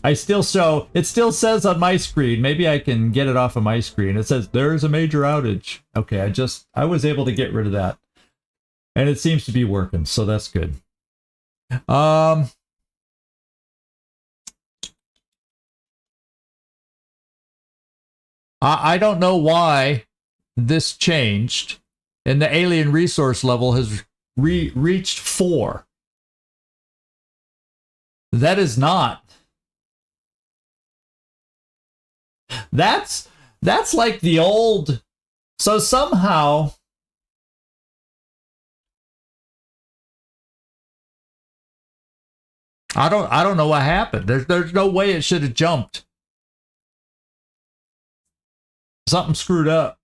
I still show, it still says on my screen, maybe I can get it off of my screen. It says there's a major outage. Okay, I was able to get rid of that. And it seems to be working, so that's good. I don't know why this changed, and the alien resource level has reached 4. That is not. That's like the old. So somehow I don't know what happened. There's no way it should have jumped. Something screwed up,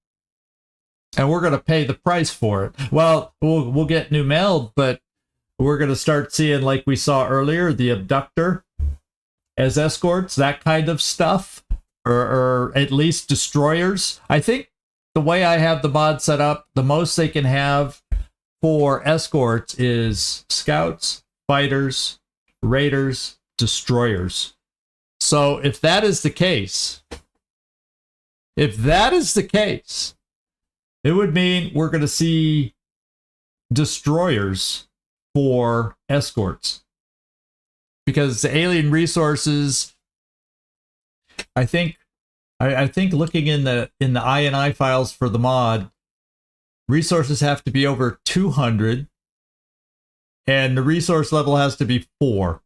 and we're gonna pay the price for it. Well, we'll get new mail, but we're gonna start seeing, like we saw earlier, the abductor as escorts, that kind of stuff, or at least destroyers. I think the way I have the mod set up, the most they can have for escorts is scouts, fighters, raiders, destroyers. So if that is the case. If that is the case, it would mean we're going to see destroyers for escorts. Because the alien resources, I think looking in the INI files for the mod, resources have to be over 200, and the resource level has to be 4.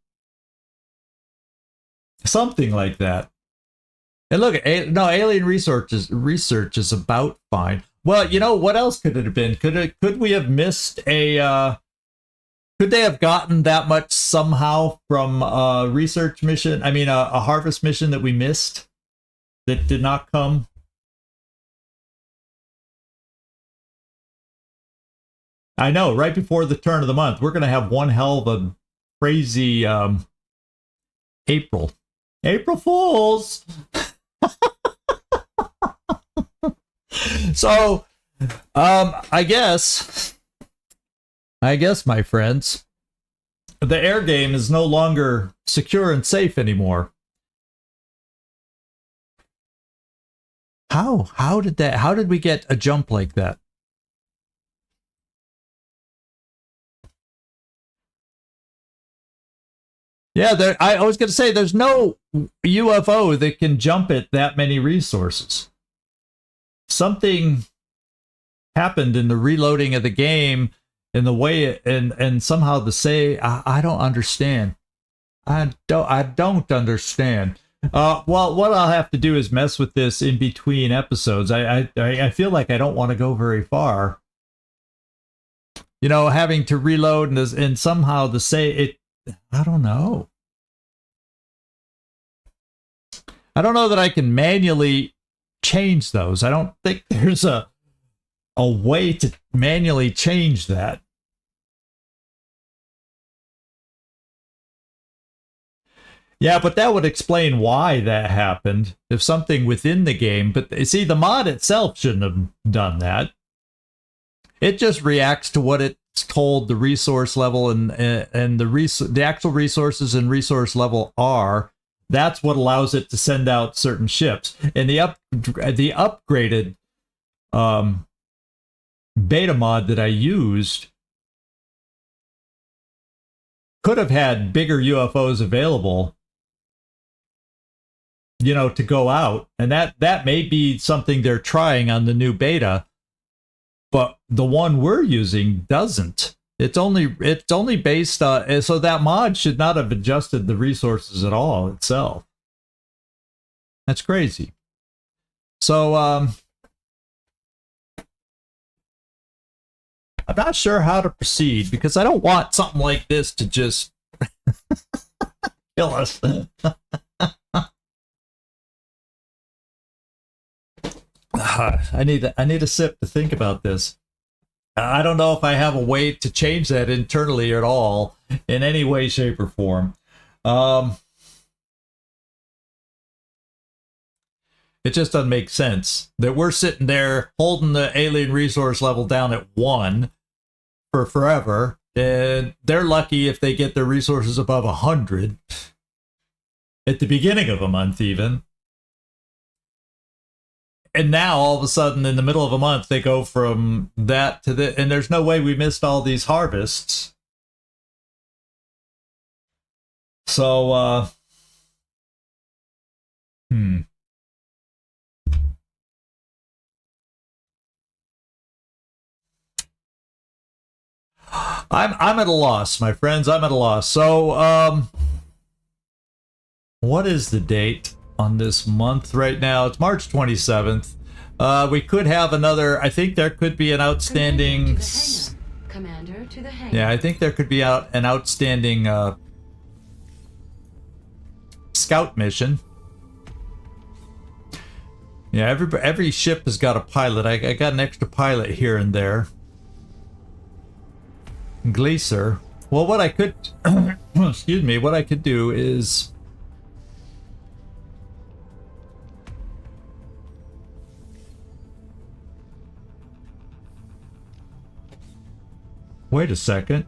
Something like that. And look, no, alien research is about fine. Well, you know, what else could it have been? Could we have missed a? Could they have gotten that much somehow from a research mission? I mean, a harvest mission that we missed, that did not come. I know, right before the turn of the month, we're gonna have one hell of a crazy April Fools. So, I guess, my friends, the air game is no longer secure and safe anymore. How did we get a jump like that? Yeah, I was going to say, there's no UFO that can jump it that many resources. Something happened in the reloading of the game, in the way and somehow I don't understand. I don't understand. Well, what I'll have to do is mess with this in between episodes. I feel like I don't want to go very far. You know, having to reload and somehow to say it, I don't know. I don't know that I can manually change those. I don't think there's a way to manually change that. Yeah, but that would explain why that happened. If something within the game, but see, the mod itself shouldn't have done that. It just reacts to what it's told the resource level and the actual resources and resource level are. That's what allows it to send out certain ships. And the upgraded beta mod that I used could have had bigger UFOs available, you know, to go out, and that may be something they're trying on the new beta, but the one we're using doesn't. It's only based on, so that mod should not have adjusted the resources at all itself. That's crazy. So I'm not sure how to proceed, because I don't want something like this to just kill us. I need a sip to think about this. I don't know if I have a way to change that internally at all, in any way, shape, or form. It just doesn't make sense that we're sitting there holding the alien resource level down at 1 for forever, and they're lucky if they get their resources above 100 at the beginning of a month even. And now, all of a sudden, in the middle of a month, they go from that to the... And there's no way we missed all these harvests. So, I'm at a loss, my friends. I'm at a loss. So, what is the date on this month right now? It's March 27th. We could have another, I think there could be an outstanding... Commander to the hangar. Yeah, I think there could be an outstanding scout mission. Yeah, every ship has got a pilot. I got an extra pilot here and there. Glacier. Well, what I could... excuse me, what I could do is... Wait a second.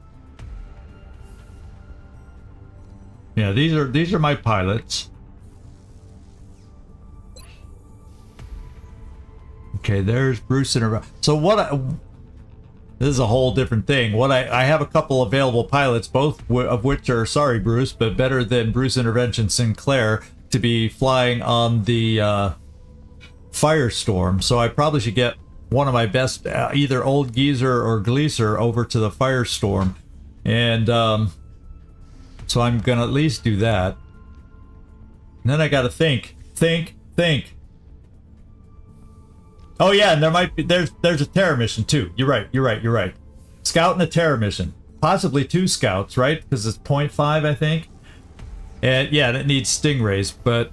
Yeah, these are my pilots. Okay, there's Bruce and... So what this is a whole different thing. What I have a couple available pilots, both of which are, sorry Bruce, but better than Bruce Intervention Sinclair, to be flying on the Firestorm. So I probably should get one of my best, either Old Geezer or Gleaser, over to the Firestorm. And so I'm gonna at least do that. And then I gotta think. Oh yeah, and there might be, there's a terror mission too. You're right. Scout and a terror mission. Possibly 2 scouts, right? Because it's 0.5, I think. And yeah, and it needs stingrays. But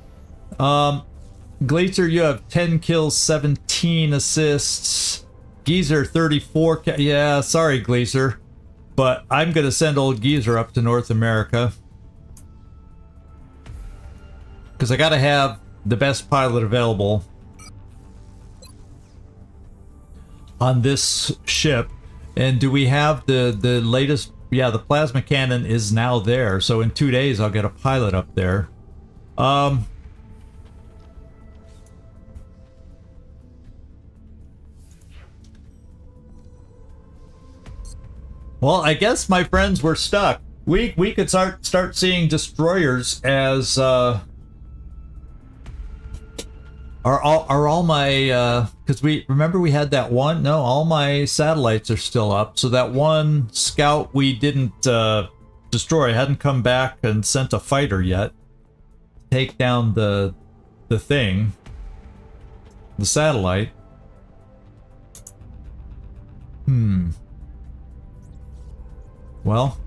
Glacier, you have 10 kills, 17 assists. Geezer, 34. Yeah, sorry, Glacier. But I'm going to send old Geezer up to North America. Because I got to have the best pilot available on this ship. And do we have the latest? Yeah, the plasma cannon is now there. So in 2 days, I'll get a pilot up there. Well, I guess, my friends, we're stuck. We could start seeing destroyers as are all my because we remember we had that one. No, all my satellites are still up. So that one scout we didn't destroy hadn't come back and sent a fighter yet. take down the thing, the satellite. Well,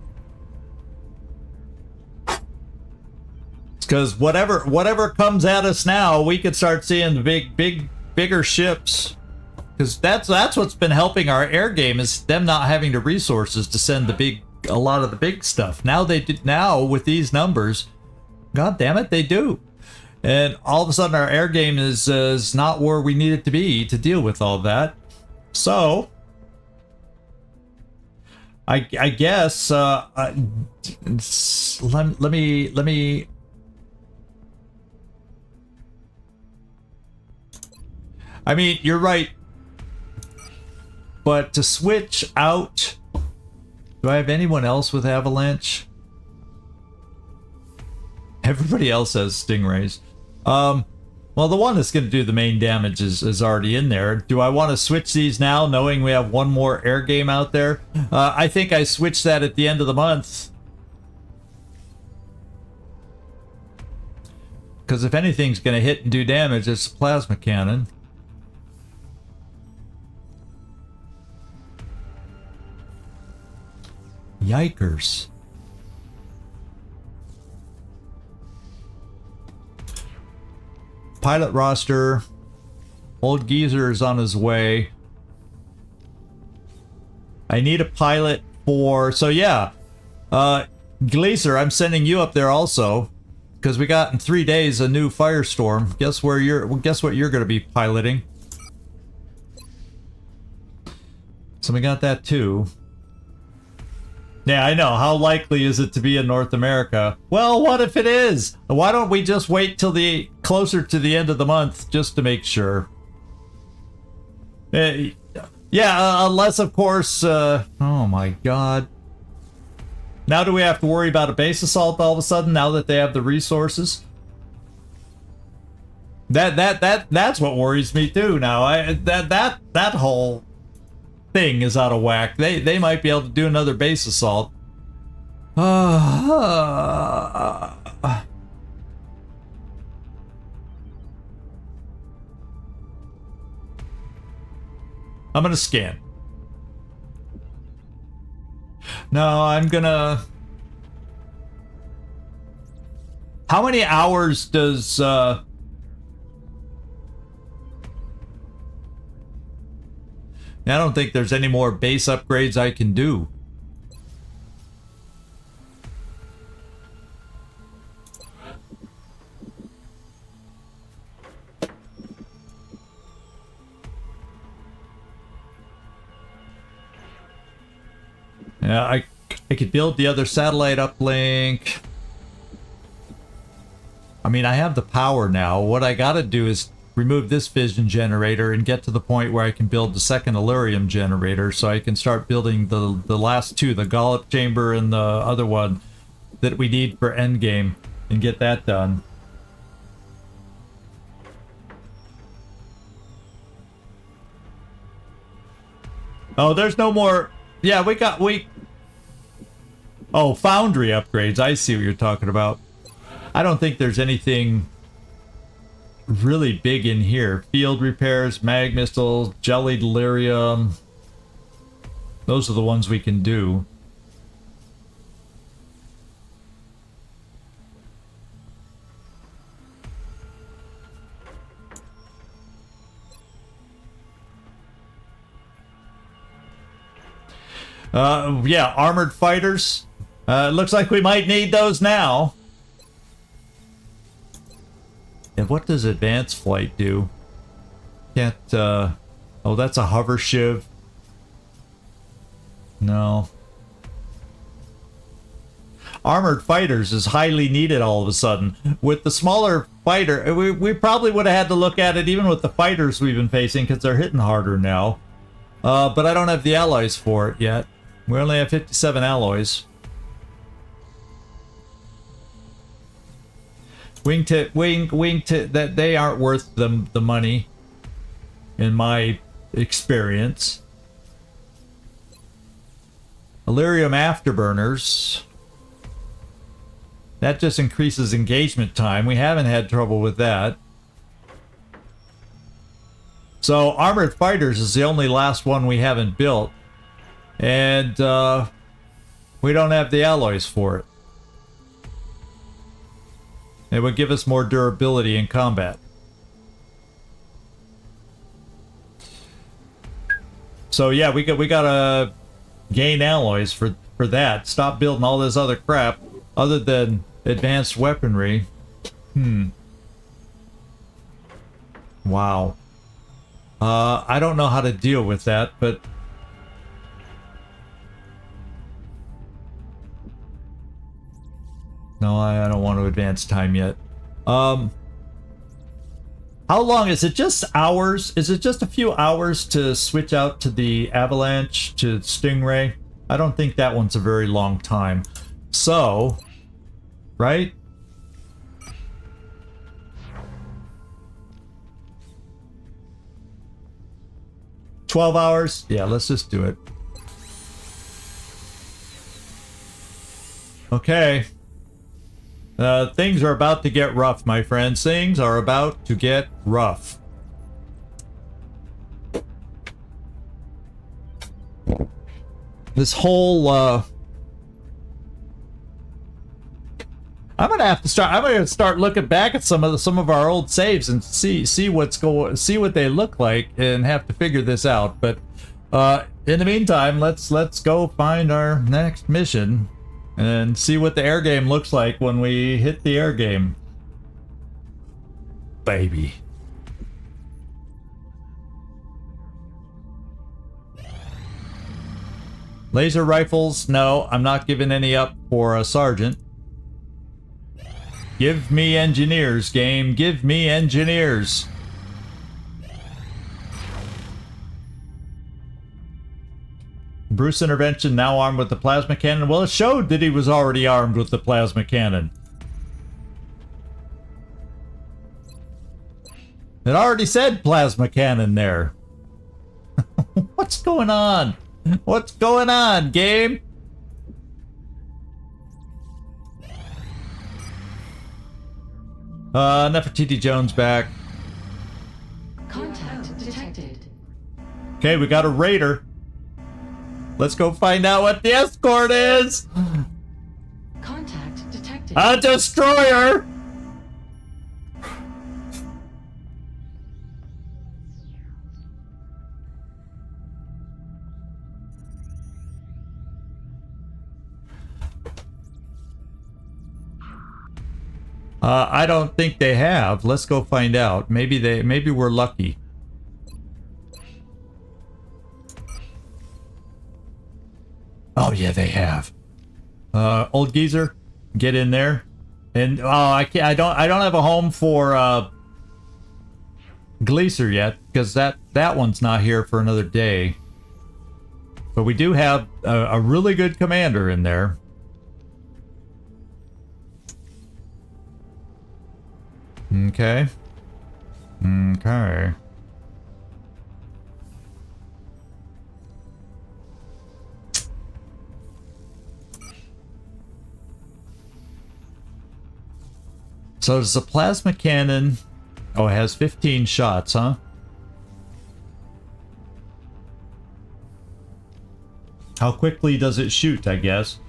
it's because whatever comes at us now, we could start seeing the bigger ships. Because that's what's been helping our air game, is them not having the resources to send a lot of the big stuff. Now now with these numbers, god damn it, they do. And all of a sudden our air game is not where we need it to be to deal with all that. So I guess let me I mean, you're right. But to switch out, do I have anyone else with Avalanche? Everybody else has Stingrays. Well, the one that's going to do the main damage is already in there. Do I want to switch these now, knowing we have one more air game out there? I think I switched that at the end of the month. Because if anything's going to hit and do damage, it's plasma cannon. Yikers. Pilot roster. Old Geezer is on his way. I need a pilot for... So yeah. Glacier, I'm sending you up there also. Because we got in 3 days a new Firestorm. Guess what you're going to be piloting. So we got that too. Yeah, I know. How likely is it to be in North America? Well, what if it is? Why don't we just wait till closer to the end of the month just to make sure? Yeah, unless of course, oh my god. Now do we have to worry about a base assault all of a sudden now that they have the resources? That's what worries me too now. That whole thing is out of whack. They might be able to do another base assault. I'm gonna scan. No, I'm gonna... How many hours does I don't think there's any more base upgrades I can do. Yeah, I could build the other satellite uplink. I mean, I have the power now. What I gotta do is remove this fission generator and get to the point where I can build the second Illyrium generator, so I can start building the last two, the Gollop chamber and the other one that we need for endgame, and get that done. Oh, there's no more... Yeah, Oh, foundry upgrades. I see what you're talking about. I don't think there's anything really big in here. Field repairs, mag missiles, jelly delirium. Those are the ones we can do. Yeah, armored fighters. Looks like we might need those now. And what does advanced flight do? Can't, oh, that's a hover shiv. No. Armored fighters is highly needed all of a sudden. With the smaller fighter, we probably would have had to look at it even with the fighters we've been facing, because they're hitting harder now. But I don't have the alloys for it yet. We only have 57 alloys. Wingtip, that they aren't worth the money, in my experience. Illyrium afterburners. That just increases engagement time. We haven't had trouble with that. So Armored Fighters is the only last one we haven't built. And we don't have the alloys for it. It would give us more durability in combat. So yeah, we gotta gain alloys for that. Stop building all this other crap other than advanced weaponry. Wow. I don't know how to deal with that, but no, I don't want to advance time yet. How long is it? Just hours? Is it just a few hours to switch out to the Avalanche to Stingray? I don't think that one's a very long time. So, right? $12 hours? Yeah, let's just do it. Okay. Things are about to get rough, my friends. Things are about to get rough. This whole, I'm gonna start looking back at some of our old saves and see what they look like and have to figure this out. But in the meantime, let's go find our next mission and see what the air game looks like when we hit the air game. Baby. Laser rifles, no, I'm not giving any up for a sergeant. Give me engineers, game. Give me engineers. Bruce intervention now armed with the plasma cannon. Well, it showed that he was already armed with the plasma cannon. It already said plasma cannon there. What's going on? What's going on, game? Nefertiti Jones back. Contact detected. Okay, we got a raider. Let's go find out what the escort is. Contact detected. A destroyer. I don't think they have. Let's go find out. Maybe we're lucky. Oh yeah, they have. Old geezer, get in there. And oh, I don't have a home for Gleaser yet because that one's not here for another day. But we do have a really good commander in there. Okay. Okay. So does the plasma cannon... Oh, it has 15 shots, huh? How quickly does it shoot, I guess?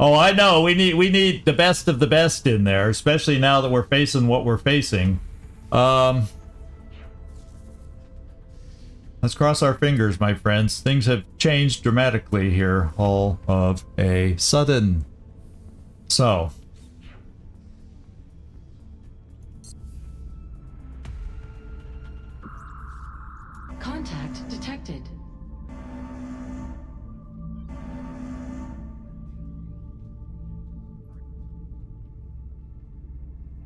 Oh, I know. We need the best of the best in there, especially now that we're facing what we're facing. Let's cross our fingers, my friends. Things have changed dramatically here all of a sudden. So... Contact detected.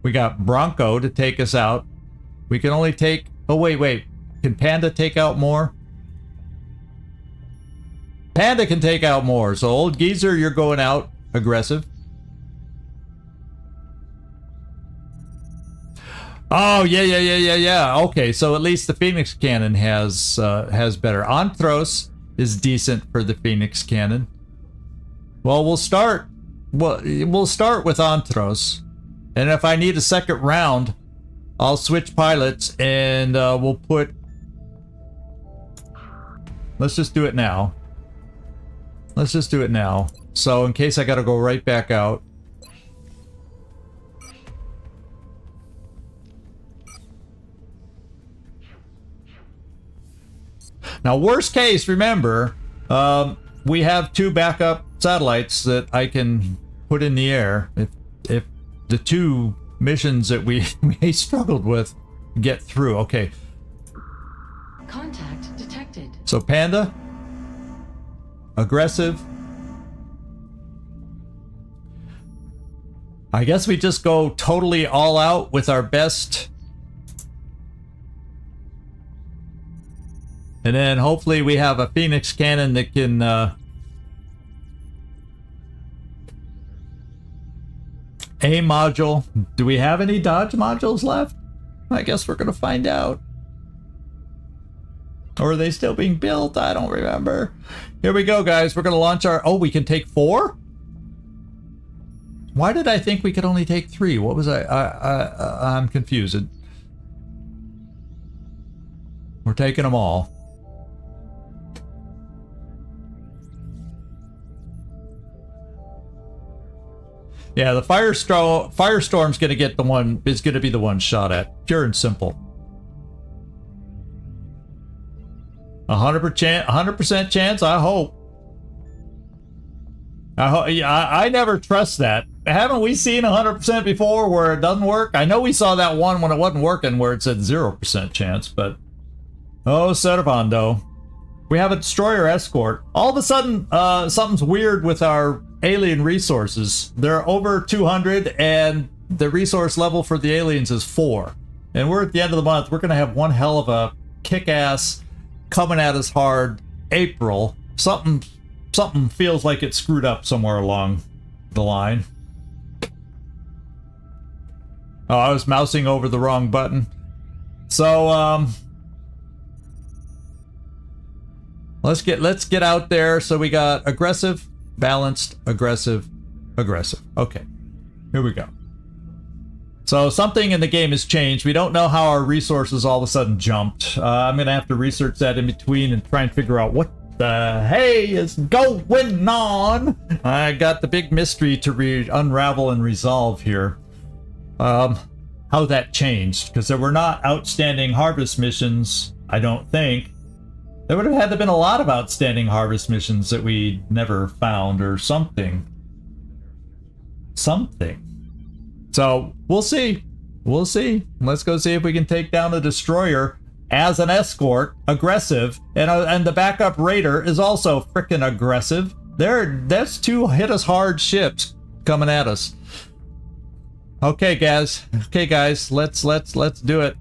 We got Bronco to take us out. We can only take... Oh, wait. Can Panda take out more? Panda can take out more. So, Old Geezer, you're going out aggressive. Oh, yeah. Okay, so at least the Phoenix Cannon has better. Anthros is decent for the Phoenix Cannon. Well, we'll start well, we'll start with Antros, and if I need a second round, I'll switch pilots and we'll put. Let's just do it now. Let's just do it now. So in case I gotta go right back out. Now, worst case, remember, we have 2 backup satellites that I can put in the air if the 2 missions that we struggled with get through. Okay. Contact detected. So Panda, aggressive. I guess we just go totally all out with our best. And then hopefully we have a Phoenix cannon that can aim module. Do we have any dodge modules left? I guess we're gonna find out. Or are they still being built? I don't remember. Here we go, guys. We're gonna launch our... Oh, we can take 4? Why did I think we could only take 3? What was I'm confused. We're taking them all. Yeah, the Firestorm's gonna get the one, is gonna be the one shot at. Pure and simple. 100% chance, I hope. I never trust that. Haven't we seen 100% before where it doesn't work? I know we saw that one when it wasn't working where it said 0% chance, but... Oh, Servando. We have a destroyer escort. All of a sudden, something's weird with our alien resources. They're over 200 and the resource level for the aliens is 4. And we're at the end of the month. We're going to have one hell of a kick-ass, coming at us hard April. Something feels like it's screwed up somewhere along the line. Oh, I was mousing over the wrong button. So, let's get out there. So we got aggressive, balanced, aggressive, aggressive. Okay, here we go. So something in the game has changed. We don't know how our resources all of a sudden jumped. I'm gonna have to research that in between and try and figure out what the hey is going on. I got the big mystery to unravel and resolve here. How that changed, because there were not outstanding harvest missions, I don't think. There would have had to been a lot of outstanding harvest missions that we never found or something. So we'll see. We'll see. Let's go see if we can take down the destroyer as an escort, aggressive, and the backup raider is also frickin' aggressive. That's 2 hit us hard ships coming at us. Okay, guys. Let's do it.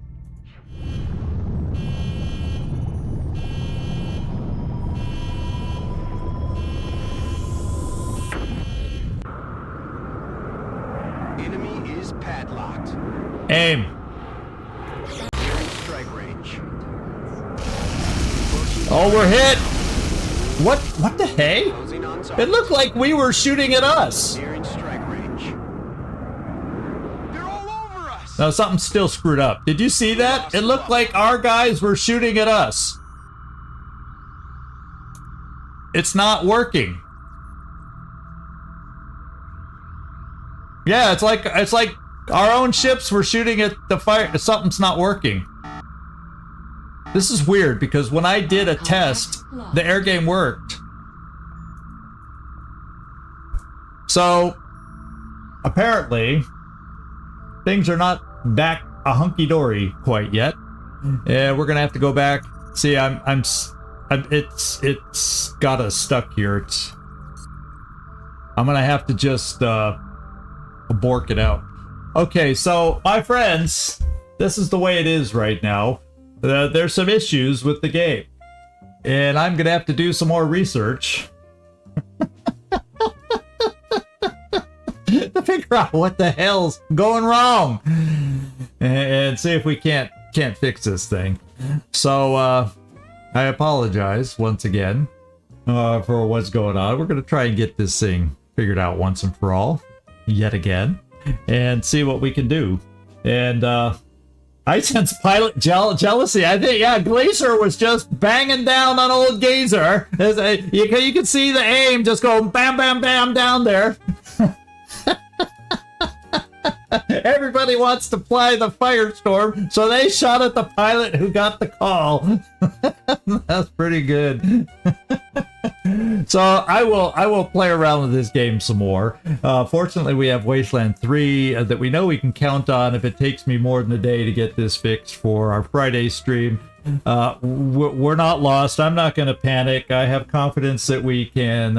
Enemy is padlocked. Aim. Nearing strike range. Oh, we're hit. What the hey? Closing on target. It looked like we were shooting at us. Nearing strike range. They're all over us. No, something's still screwed up. Did you see that? It looked like our guys were shooting at us. It's not working. Yeah, it's like our own ships were shooting at the fire. Something's not working. This is weird because when I did a test, the air game worked. So apparently things are not back a hunky-dory quite yet. Yeah, we're gonna have to go back. See, it's got us stuck here. I'm gonna have to just bork it out. Okay, so my friends, this is the way it is right now. There's some issues with the game, and I'm gonna have to do some more research to figure out what the hell's going wrong and see if we can't fix this thing. So I apologize once again for what's going on. We're gonna try and get this thing figured out once and for all, yet again, and see what we can do. And I sense pilot jealousy. I think, yeah, Glacier was just banging down on old Gazer. You can see the aim just going bam, bam, bam down there. Everybody wants to fly the Firestorm, so they shot at the pilot who got the call. That's pretty good. So I will play around with this game some more. Fortunately, we have Wasteland 3 that we know we can count on if it takes me more than a day to get this fixed for our Friday stream. We're not lost. I'm not going to panic. I have confidence that we can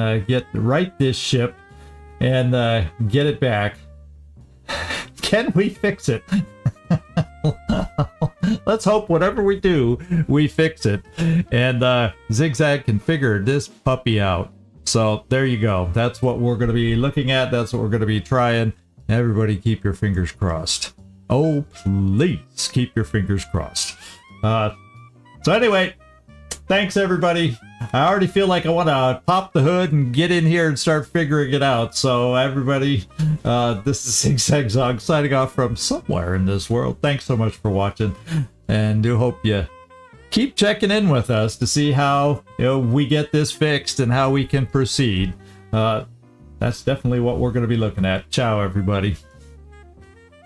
right this ship and get it back. Can we fix it? Let's hope whatever we do, we fix it. And Zigzag can figure this puppy out. So there you go. That's what we're going to be looking at. That's what we're going to be trying. Everybody keep your fingers crossed. Oh, please keep your fingers crossed. So anyway, thanks everybody. I already feel like I want to pop the hood and get in here and start figuring it out. So everybody, this is Zigzag Zog signing off from somewhere in this world. Thanks so much for watching, and do hope you keep checking in with us to see how we get this fixed and how we can proceed. That's definitely what we're going to be looking at. Ciao, everybody.